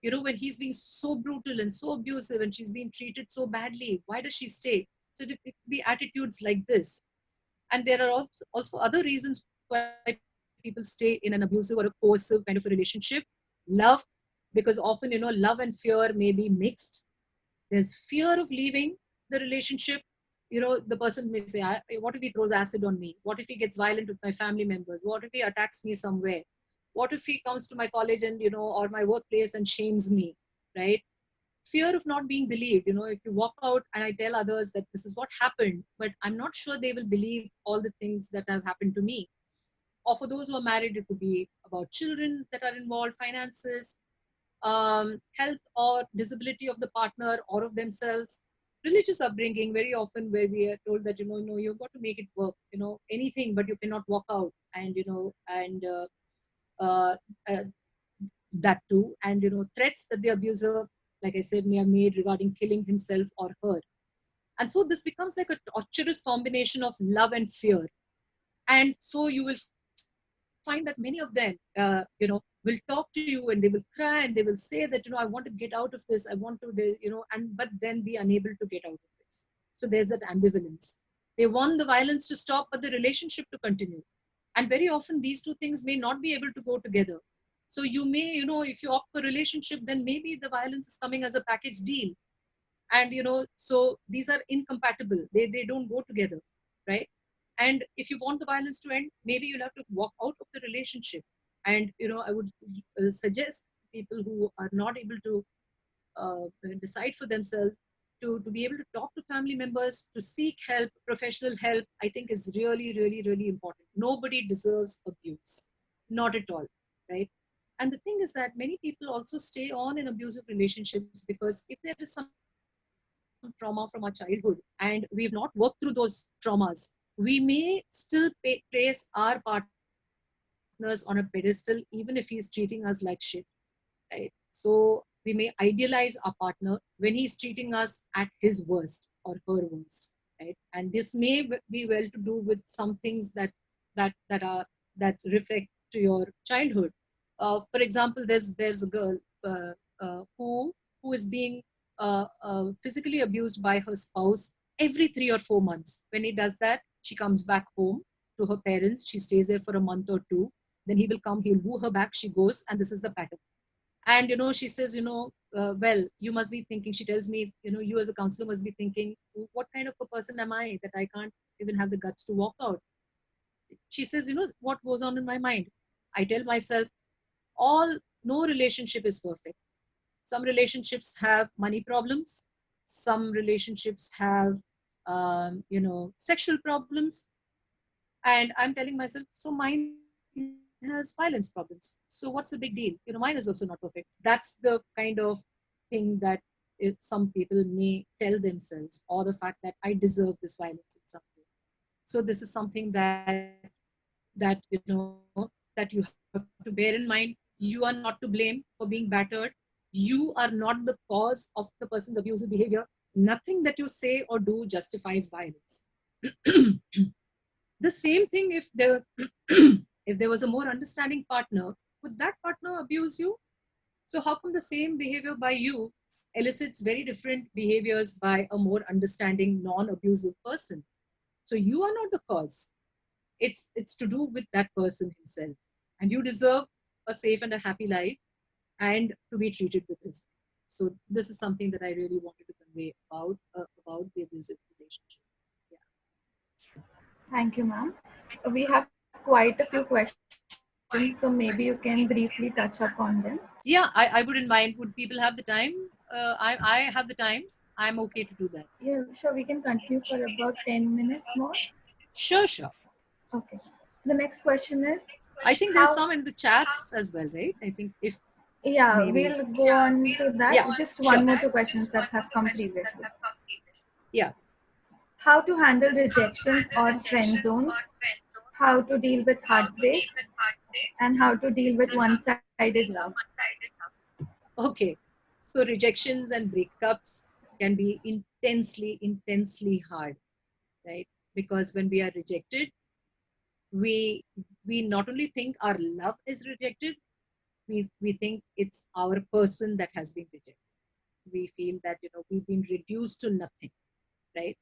When he's being so brutal and so abusive and she's being treated so badly, why does she stay? So it could be attitudes like this. And there are also other reasons why people stay in an abusive or a coercive kind of a relationship. Love, because often, love and fear may be mixed. There's fear of leaving the relationship. The person may say, what if he throws acid on me? What if he gets violent with my family members? What if he attacks me somewhere? What if he comes to my college and, or my workplace and shames me, right? Fear of not being believed. If you walk out and I tell others that this is what happened, but I'm not sure they will believe all the things that have happened to me. Or for those who are married, it could be about children that are involved, finances, health or disability of the partner or of themselves, religious upbringing, very often where we are told that, no, you've got to make it work, anything, but you cannot walk out, and, and uh, uh, that too. And, threats that the abuser, like I said, may have made regarding killing himself or her. And so this becomes like a torturous combination of love and fear. And so you will find that many of them, will talk to you and they will cry and they will say that, I want to get out of this, I want to, and but then be unable to get out of it. So there's that ambivalence. They want the violence to stop, but the relationship to continue. And very often these two things may not be able to go together. So you may, if you opt for relationship, then maybe the violence is coming as a package deal. And so these are incompatible. They don't go together, right? And if you want the violence to end, maybe you'll have to walk out of the relationship. And I would suggest people who are not able to decide for themselves, to be able to talk to family members, to seek help, professional help, I think is really, really, really important. Nobody deserves abuse, not at all, right? And the thing is that many people also stay on in abusive relationships because if there is some trauma from our childhood and we've not worked through those traumas, we may still place our partners on a pedestal even if he's treating us like shit, right? So we may idealize our partner when he's treating us at his worst or her worst, right? And this may be well to do with some things that that reflect to your childhood. For example, there's a girl who is being physically abused by her spouse every 3 or 4 months. When he does that, she comes back home to her parents. She stays there for a month or two. Then he will come. He'll woo her back. She goes, and this is the pattern. And she says, well, you must be thinking, she tells me, you as a counselor must be thinking, what kind of a person am I that I can't even have the guts to walk out? She says, what goes on in my mind? I tell myself, all no relationship is perfect. Some relationships have money problems, some relationships have sexual problems. And I'm telling myself, so mine has violence problems, so what's the big deal? Mine is also not perfect. That's the kind of thing that some people may tell themselves, or the fact that I deserve this violence in some way. So this is something that that you have to bear in mind. You are not to blame for being battered. You are not the cause of the person's abusive behavior. Nothing that you say or do justifies violence. The same thing, if there if there was a more understanding partner, would that partner abuse you? So how come the same behavior by you elicits very different behaviors by a more understanding, non-abusive person? So you are not the cause. It's to do with that person himself. And you deserve a safe and a happy life, and to be treated with respect. So this is something that I really wanted to convey about the abusive relationship. Yeah. Thank you, ma'am. We have quite a few questions, so maybe you can briefly touch up on them. Yeah, I wouldn't mind. Would people have the time? I have the time. I'm okay to do that. Yeah, sure, we can continue for about 10 minutes more. Sure, sure. Okay. The next question is I think there's how, some in the chats as well, right? I think if yeah, maybe, we'll go on to that. yeah, Just sure. one more two questions that have come previously. Yeah. How to handle rejections or friend zones, how to deal with heartbreaks, and how to deal with one sided love. Okay. So rejections and breakups can be intensely, intensely hard, right? Because when we are rejected, we we not only think our love is rejected, we think it's our person that has been rejected. We feel that we've been reduced to nothing, right?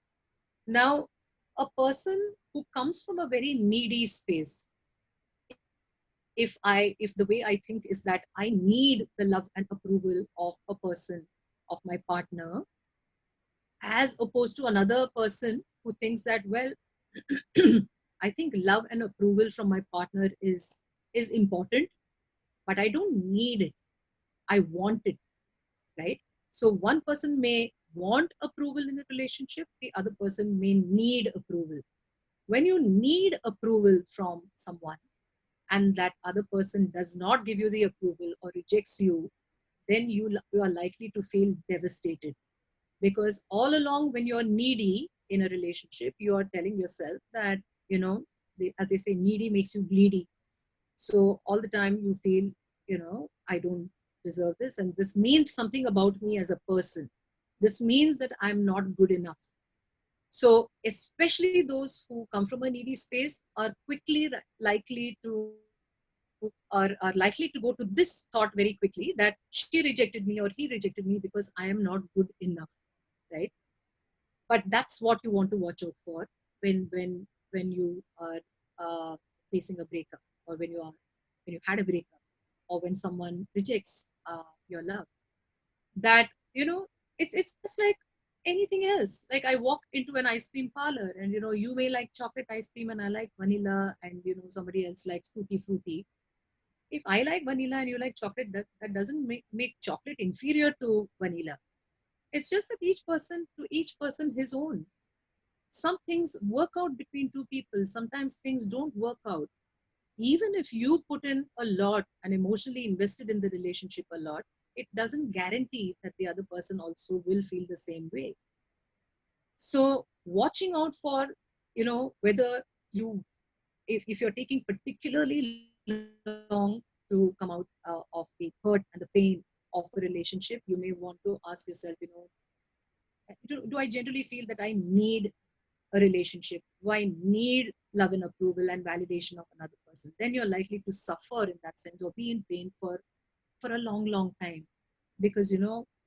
Now, a person who comes from a very needy space, if the way I think is that I need the love and approval of a person, of my partner, as opposed to another person who thinks that, well, I think love and approval from my partner is important, but I don't need it. I want it, right? So one person may want approval in a relationship, the other person may need approval. When you need approval from someone and that other person does not give you the approval or rejects you, then you are likely to feel devastated. Because all along, when you're needy in a relationship, you are telling yourself that, you know, as they say, needy makes you greedy. So all the time you feel, I don't deserve this, and this means something about me as a person. This means that I'm not good enough. So especially those who come from a needy space are quickly likely to are likely to go to this thought very quickly, that she rejected me or he rejected me because I am not good enough, right? But that's what you want to watch out for when you are uh, facing a breakup, or when you had a breakup, or when someone rejects your love. That, you know, it's just like anything else. Like, I walk into an ice cream parlor, and you may like chocolate ice cream and I like vanilla, and somebody else likes tutti frutti. If I like vanilla and you like chocolate, that doesn't make chocolate inferior to vanilla. It's just that each person his own. Some things work out between two people, sometimes things don't work out. Even if you put in a lot and emotionally invested in the relationship a lot, it doesn't guarantee that the other person also will feel the same way. So watching out for, whether you if you're taking particularly long to come out of the hurt and the pain of a relationship, you may want to ask yourself, do I generally feel that I need a relationship? Do I need love and approval and validation of another person? Then you're likely to suffer in that sense, or be in pain for a long, long time. Because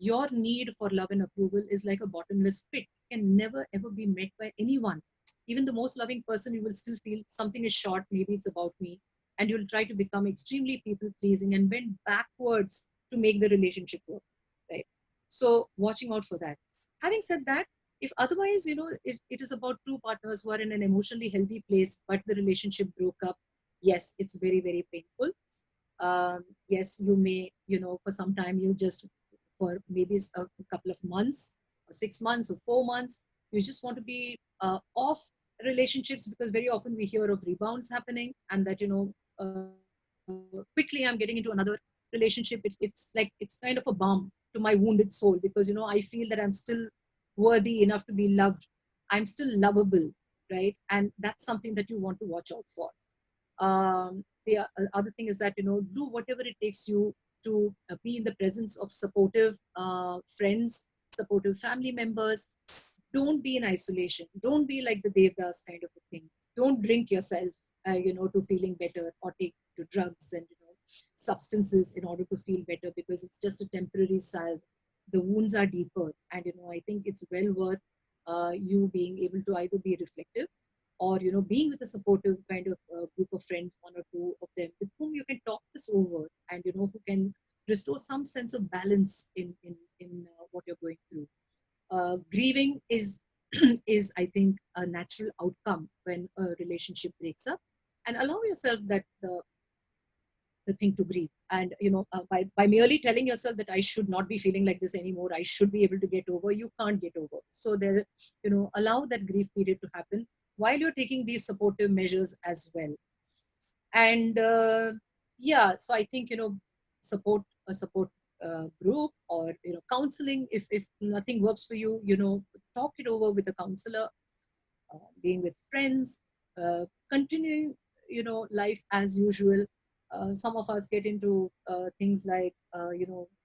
your need for love and approval is like a bottomless pit. It can never ever be met by anyone. Even the most loving person, you will still feel something is short, maybe it's about me. And you'll try to become extremely people pleasing and bend backwards to make the relationship work, right? So watching out for that. Having said that, if otherwise, it is about two partners who are in an emotionally healthy place, but the relationship broke up, yes, it's very, very painful. Yes, you may, for some time, you just, for maybe a couple of months, or 6 months, or 4 months, you just want to be off relationships, because very often we hear of rebounds happening, and that, quickly I'm getting into another relationship. It's kind of a balm to my wounded soul, because, I feel that I'm still worthy enough to be loved. I'm still lovable, right? And that's something that you want to watch out for. The other thing is that, do whatever it takes you to be in the presence of supportive friends, supportive family members. Don't be in isolation. Don't be like the devdas kind of a thing. Don't drink yourself to feeling better, or take to drugs and substances in order to feel better, because it's just a temporary salve. The wounds are deeper, and I think it's well worth you being able to either be reflective, or being with a supportive kind of group of friends, one or two of them, with whom you can talk this over, and who can restore some sense of balance in what you're going through. Grieving is is, I think, a natural outcome when a relationship breaks up. And allow yourself that the thing to grieve. And by merely telling yourself that I should not be feeling like this anymore, I should be able to get over, you can't get over. So there, allow that grief period to happen while you're taking these supportive measures as well. And yeah, so I think, support a support group, or counseling, if nothing works for you, talk it over with a counselor. Being with friends, continuing, life as usual. Some of us get into things like,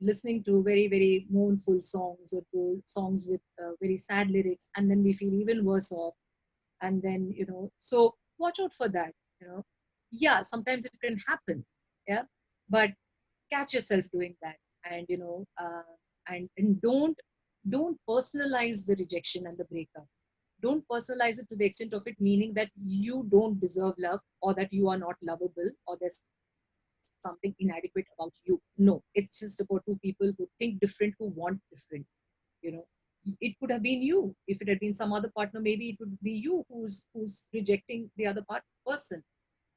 listening to very, very mournful songs, or to songs with very sad lyrics, and then we feel even worse off. And then, so watch out for that. Yeah, sometimes it can happen. Yeah, but catch yourself doing that. And and don't personalize the rejection and the breakup. Don't personalize it to the extent of it meaning that you don't deserve love, or that you are not lovable, or there's something inadequate about you. No, it's just about two people who think different, who want different. you know it could have been you. If it had been some other partner, maybe it would be you who's rejecting the other person.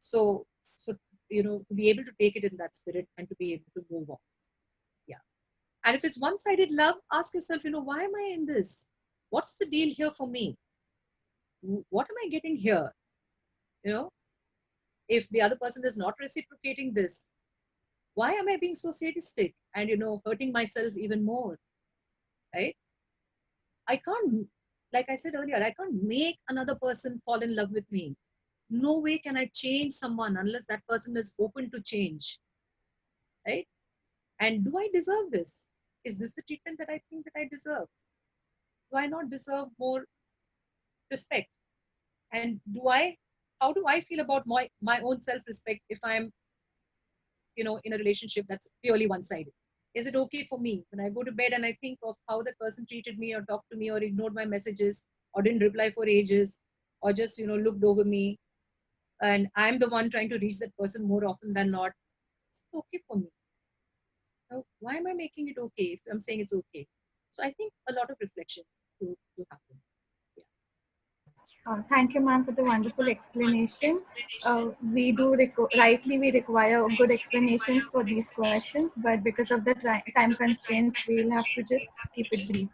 So so to be able to take it in that spirit, and to be able to move on. Yeah. And if it's one-sided love, ask yourself, why am I in this? What's the deal here for me? What am I getting here? you know if the other person is not reciprocating this, why am I being so sadistic and hurting myself even more, right? I can't, like I said earlier, I can't make another person fall in love with me. No way can I change someone unless that person is open to change, right? And do I deserve this? Is this the treatment that I think that I deserve? Do I not deserve more respect. And how do I feel about my own self respect if I'm, in a relationship that's purely one sided? Is it okay for me when I go to bed and I think of how that person treated me or talked to me or ignored my messages or didn't reply for ages or just, looked over me, and I'm the one trying to reach that person more often than not? Is it okay for me? Now, why am I making it okay if I'm saying it's okay? So I think a lot of reflection to happen. Yeah. Thank you, ma'am, for the wonderful explanation. Rightly we require good explanations for these questions, but because of the time constraints, we'll have to just keep it brief.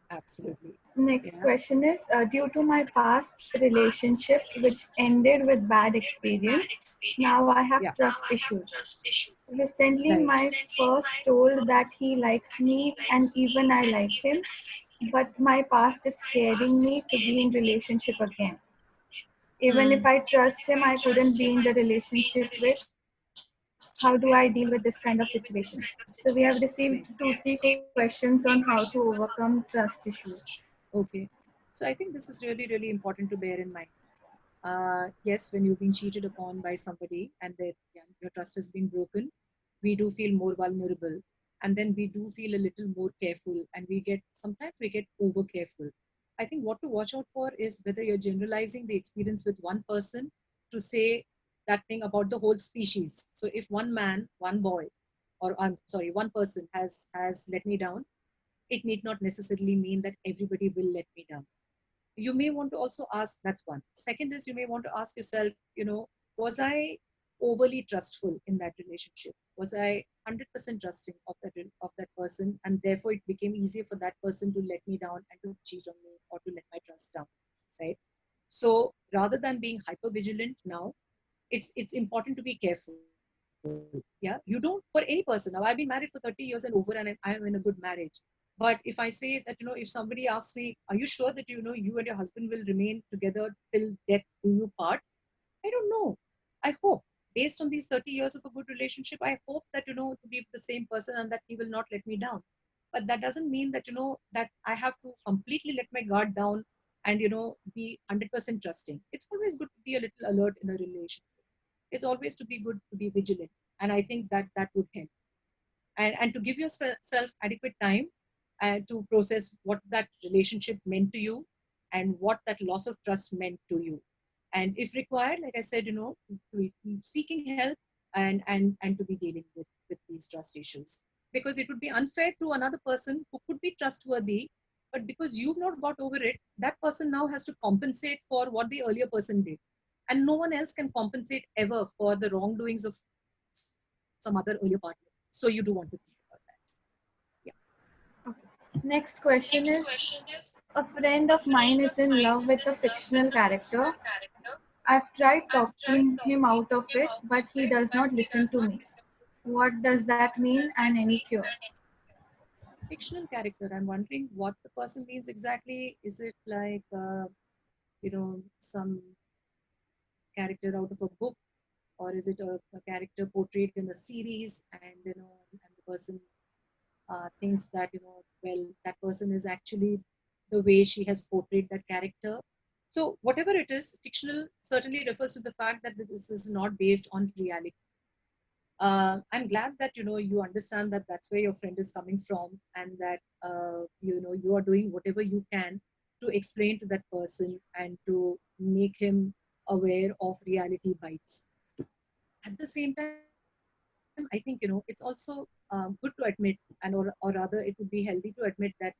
Absolutely. Next Yeah. question is, due to my past relationships which ended with bad experience, now I have Yeah. trust issues. Recently, Right. my first told that he likes me and even I like him, but my past is scaring me to be in relationship again. Even if Mm. I trust him, I couldn't be in the relationship with. How do I deal with this kind of situation? So we have received Right. 2-3 questions on how to overcome trust issues. Okay. So I think this is really, really important to bear in mind. Yes, when you've been cheated upon by somebody and that, yeah, your trust has been broken, we do feel more vulnerable, and then we do feel a little more careful, and we get over careful. I think what to watch out for is whether you're generalizing the experience with one person to say that thing about the whole species. So if one man, one boy, or I'm sorry, one person has let me down, it need not necessarily mean that everybody will let me down. You may want to also ask, that's one. Second is, you may want to ask yourself, was I overly trustful in that relationship? Was I 100% trusting of that person, and therefore it became easier for that person to let me down and to cheat on me or to let my trust down, right? So rather than being hyper vigilant now, it's important to be careful. Yeah, you don't, for any person. Now I've been married for 30 years and over, and I am in a good marriage. But if I say that, if somebody asks me, are you sure that you and your husband will remain together till death do you part? I don't know. I hope, based on these 30 years of a good relationship, I hope that, to be the same person and that he will not let me down. But that doesn't mean that, that I have to completely let my guard down and, be 100% trusting. It's always good to be a little alert in a relationship. It's always to be good to be vigilant. And I think that would help. And to give yourself adequate time to process what that relationship meant to you and what that loss of trust meant to you, and if required, like I said, seeking help and to be dealing with these trust issues, because it would be unfair to another person who could be trustworthy, but because you've not got over it, that person now has to compensate for what the earlier person did, and no one else can compensate ever for the wrongdoings of some other earlier partner. So you do want to think about that. Yeah. Okay. Next question is, a friend of mine is in love with a fictional character. I've tried talking him out of it, but he does not listen to me. What does that mean and any cure? Fictional character, I'm wondering what the person means exactly. Is it like some character out of a book, or is it a character portrayed in a series, and and the person thinks that, well, that person is actually the way she has portrayed that character. So whatever it is, fictional certainly refers to the fact that this is not based on reality. I'm glad that you understand that that's where your friend is coming from, and that you are doing whatever you can to explain to that person and to make him aware of reality bites. At the same time, I think it's also good to admit, or rather, it would be healthy to admit that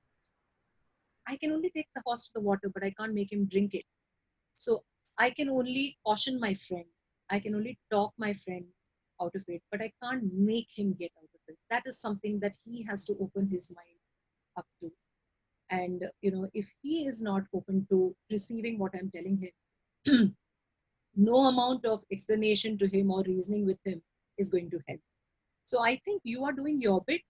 I can only take the horse to the water, but I can't make him drink it. So I can only caution my friend. I can only talk my friend out of it, but I can't make him get out of it. That is something that he has to open his mind up to. And if he is not open to receiving what I'm telling him, no amount of explanation to him or reasoning with him is going to help. So I think you are doing your bit.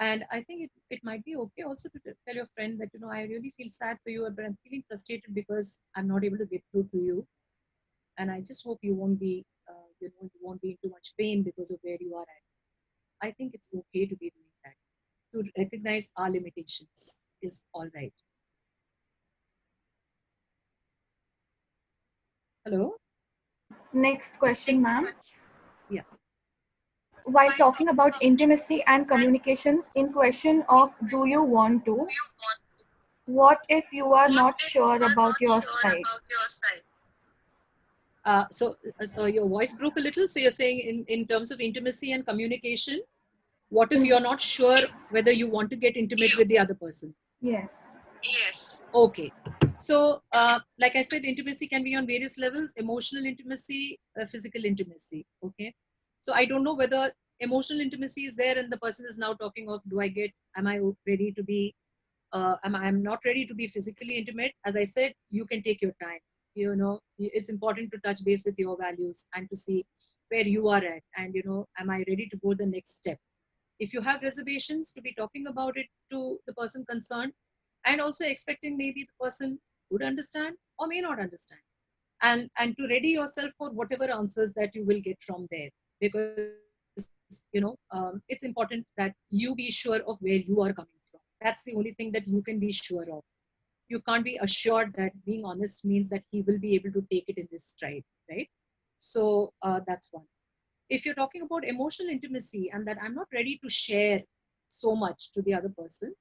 And I think it might be okay also to tell your friend that, I really feel sad for you, but I'm feeling frustrated because I'm not able to get through to you, and I just hope you won't be you won't be in too much pain because of where you are at. I think it's okay to be doing that. To recognize our limitations is all right. Hello. Next question, ma'am. Yeah. While talking about intimacy and communication, in question of do you want to, what if you are not sure about your side? So your voice broke a little. So you're saying in terms of intimacy and communication, what if In, you're not sure whether you want to get intimate with the other person? yes. Okay. So, like I said, intimacy can be on various levels: emotional intimacy, physical intimacy. Okay. So I don't know whether emotional intimacy is there, and the person is now talking of, do I get? Am I ready to be? I'm not ready to be physically intimate. As I said, you can take your time. It's important to touch base with your values and to see where you are at, and am I ready to go the next step? If you have reservations, to be talking about it to the person concerned, and also expecting maybe the person would understand or may not understand, and to ready yourself for whatever answers that you will get from there, because it's important that you be sure of where you are coming from. That's the only thing that you can be sure of. You can't be assured that being honest means that he will be able to take it in his stride, right? So that's one. If you're talking about emotional intimacy and that I'm not ready to share so much to the other person,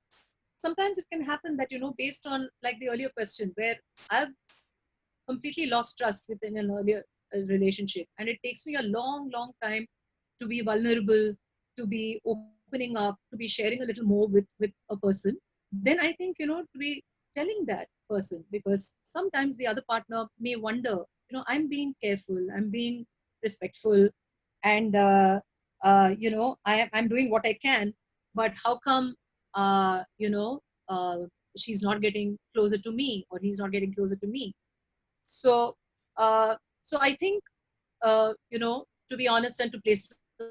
sometimes it can happen that, based on like the earlier question, where I've completely lost trust within an earlier relationship, and it takes me a long, long time to be vulnerable, to be opening up, to be sharing a little more with a person. Then I think, to be telling that person, because sometimes the other partner may wonder, I'm being careful, I'm being respectful, and I'm doing what I can, but how come uh, she's not getting closer to me, or he's not getting closer to me? So so I think, to be honest and to place it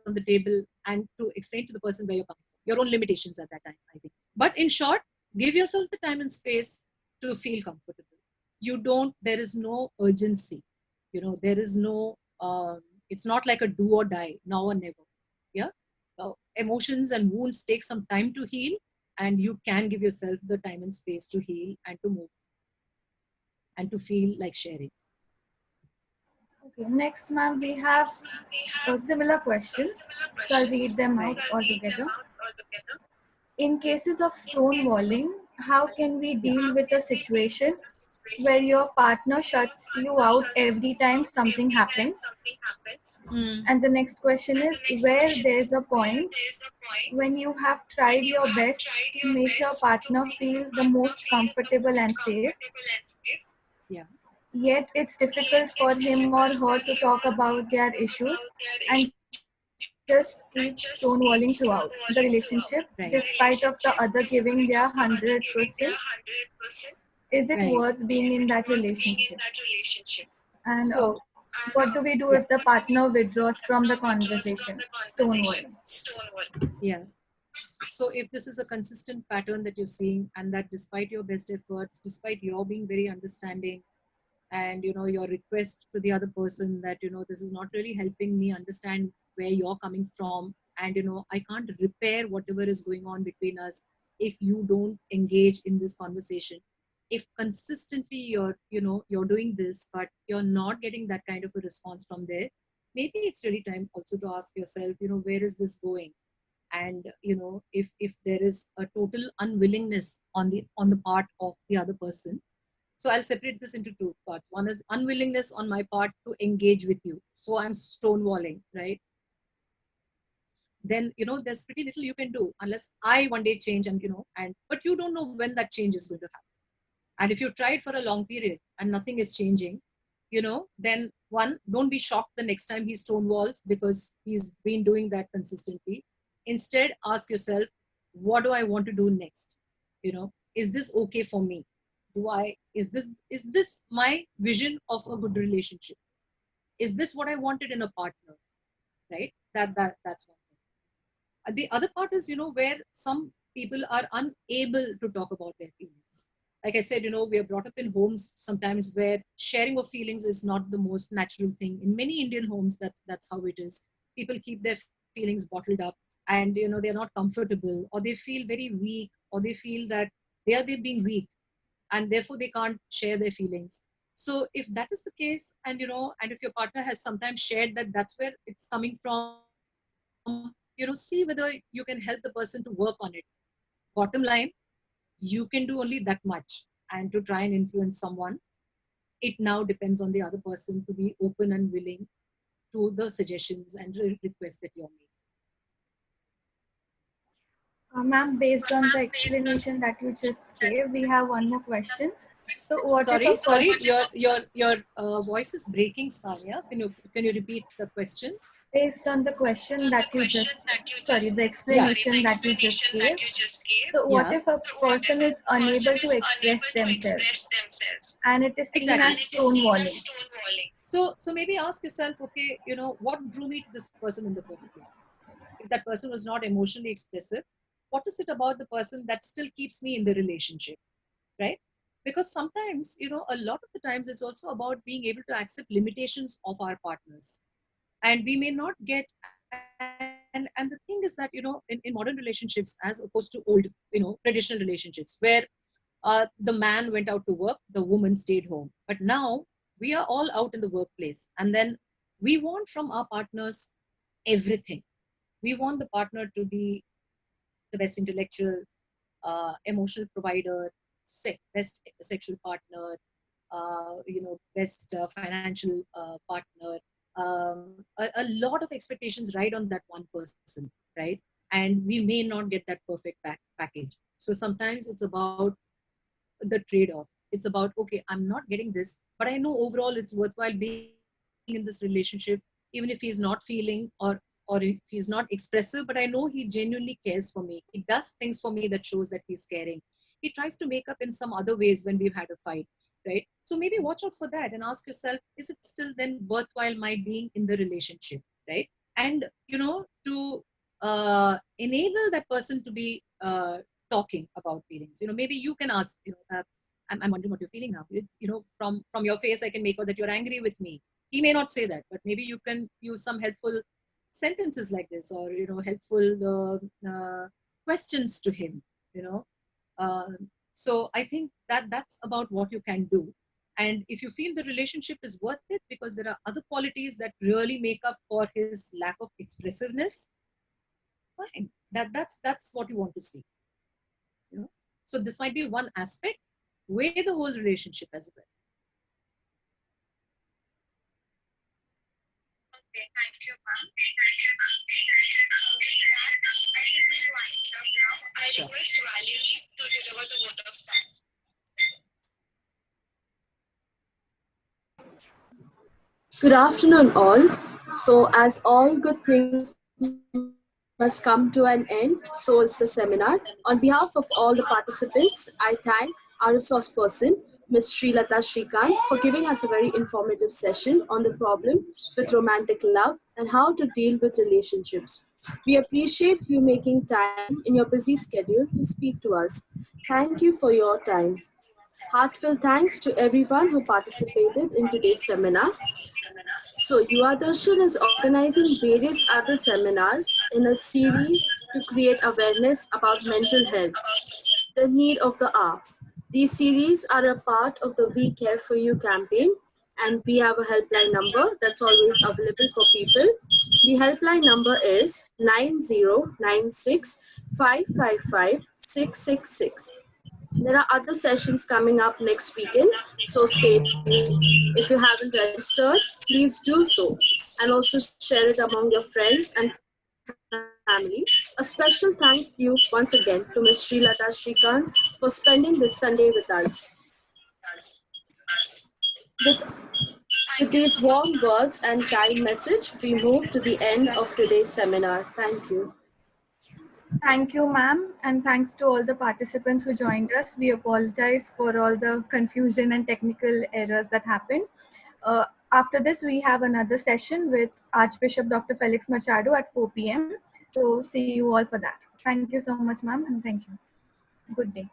on the table and to explain to the person where you're coming from, your own limitations at that time, I think. But in short, give yourself the time and space to feel comfortable. You don't, there is no urgency. There is no, it's not like a do or die, now or never. Yeah. Emotions and wounds take some time to heal, and you can give yourself the time and space to heal and to move and to feel like sharing. Okay, next, ma'am, we have similar questions. So I'll read them out Right. all together. In cases of stonewalling, how can we Yeah. deal with a situation where your partner shuts you out every time something happens? Mm. And the next question is where there's a point when you have tried your best to make your partner feel the most comfortable and safe, Yeah. yet it's difficult for him or her to talk about their issues and just keep stonewalling throughout the relationship despite Right. of the other giving their 100%. Is it Right. worth being in that relationship? And So, what do we do yeah. if the partner withdraws from the conversation? Stonewalling. Yeah. So if this is a consistent pattern that you're seeing, and that despite your best efforts, despite your being very understanding, and your request to the other person that this is not really helping me understand where you're coming from, and I can't repair whatever is going on between us if you don't engage in this conversation. If consistently you're doing this, but you're not getting that kind of a response from there, maybe it's really time also to ask yourself, where is this going? And if there is a total unwillingness on the part of the other person. So I'll separate this into two parts. One is unwillingness on my part to engage with you, so I'm stonewalling, right? Then there's pretty little you can do unless I one day change, and but you don't know when that change is going to happen. And if you tried for a long period and nothing is changing, then one, don't be shocked the next time he stonewalls because he's been doing that consistently. Instead, ask yourself, what do I want to do next? Is this okay for me? Is this my vision of a good relationship? Is this what I wanted in a partner? Right? That's one thing. The other part is, where some people are unable to talk about their feelings. Like I said, we are brought up in homes sometimes where sharing of feelings is not the most natural thing. In many Indian homes, that's how it is. People keep their feelings bottled up, and they're not comfortable, or they feel very weak, or they feel that they're being weak, and therefore they can't share their feelings. So if that is the case, and and if your partner has sometimes shared that that's where it's coming from, see whether you can help the person to work on it. Bottom line, you can do only that much, and to try and influence someone, it now depends on the other person to be open and willing to the suggestions and requests that you're making. Ma'am, based on the explanation that you just gave, we have one more question. So, what if a Sorry, person, your voice is breaking, Sanya. Can you repeat the question? based on the question that you just, sorry, the explanation that you just gave, so what Yeah. if a person is unable to express themselves and it is seen Exactly. as stonewalling? So maybe ask yourself, okay, what drew me to this person in the first place? If that person was not emotionally expressive, what is it about the person that still keeps me in the relationship, right? Because sometimes, a lot of the times it's also about being able to accept limitations of our partners. And we may not get, and the thing is that, in modern relationships as opposed to old, traditional relationships, where the man went out to work, the woman stayed home. But now we are all out in the workplace, and then we want from our partners everything. We want the partner to be the best intellectual, emotional provider, best sexual partner, best financial partner. A lot of expectations right on that one person, right? And we may not get that perfect package. So sometimes it's about the trade-off. It's about, okay, I'm not getting this, but I know overall it's worthwhile being in this relationship, even if he's not feeling, or if he's not expressive, but I know he genuinely cares for me. He does things for me that shows that he's caring. He tries to make up in some other ways when we've had a fight, right? So maybe watch out for that and ask yourself, is it still then worthwhile my being in the relationship, right? And to enable that person to be talking about feelings. Maybe you can ask, I'm wondering what you're feeling now. From your face I can make out that you're angry with me. He may not say that, but maybe you can use some helpful sentences like this, or helpful questions to him. you know uh, so I think that that's about what you can do. And if you feel the relationship is worth it because there are other qualities that really make up for his lack of expressiveness, fine. That's what you want to see. you know so this might be one aspect. Weigh the whole relationship as well. Sure. Good afternoon, all. So, as all good things must come to an end, so is the seminar. On behalf of all the participants, I thank our resource person, Ms. Srilata Srikant, for giving us a very informative session on the problem with romantic love and how to deal with relationships. We appreciate you making time in your busy schedule to speak to us. Thank you for your time. Heartfelt thanks to everyone who participated in today's seminar. So, Yuvadarshan is organizing various other seminars in a series to create awareness about mental health, the need of the hour. These series are a part of the We Care for You campaign, and we have a helpline number that's always available for people. The helpline number is 9096 555 666. There are other sessions coming up next weekend, so stay tuned. If you haven't registered, please do so and also share it among your friends and family. A special thank you once again to Ms. Srilata Srikant for spending this Sunday with us. With, with these warm words and kind message, we move to the end of today's seminar. Thank you. Thank you, ma'am, and thanks to all the participants who joined us. We apologize for all the confusion and technical errors that happened. After this, we have another session with Archbishop Dr. Felix Machado at 4 p.m. So, see you all for that. Thank you so much, ma'am, and thank you. Good day.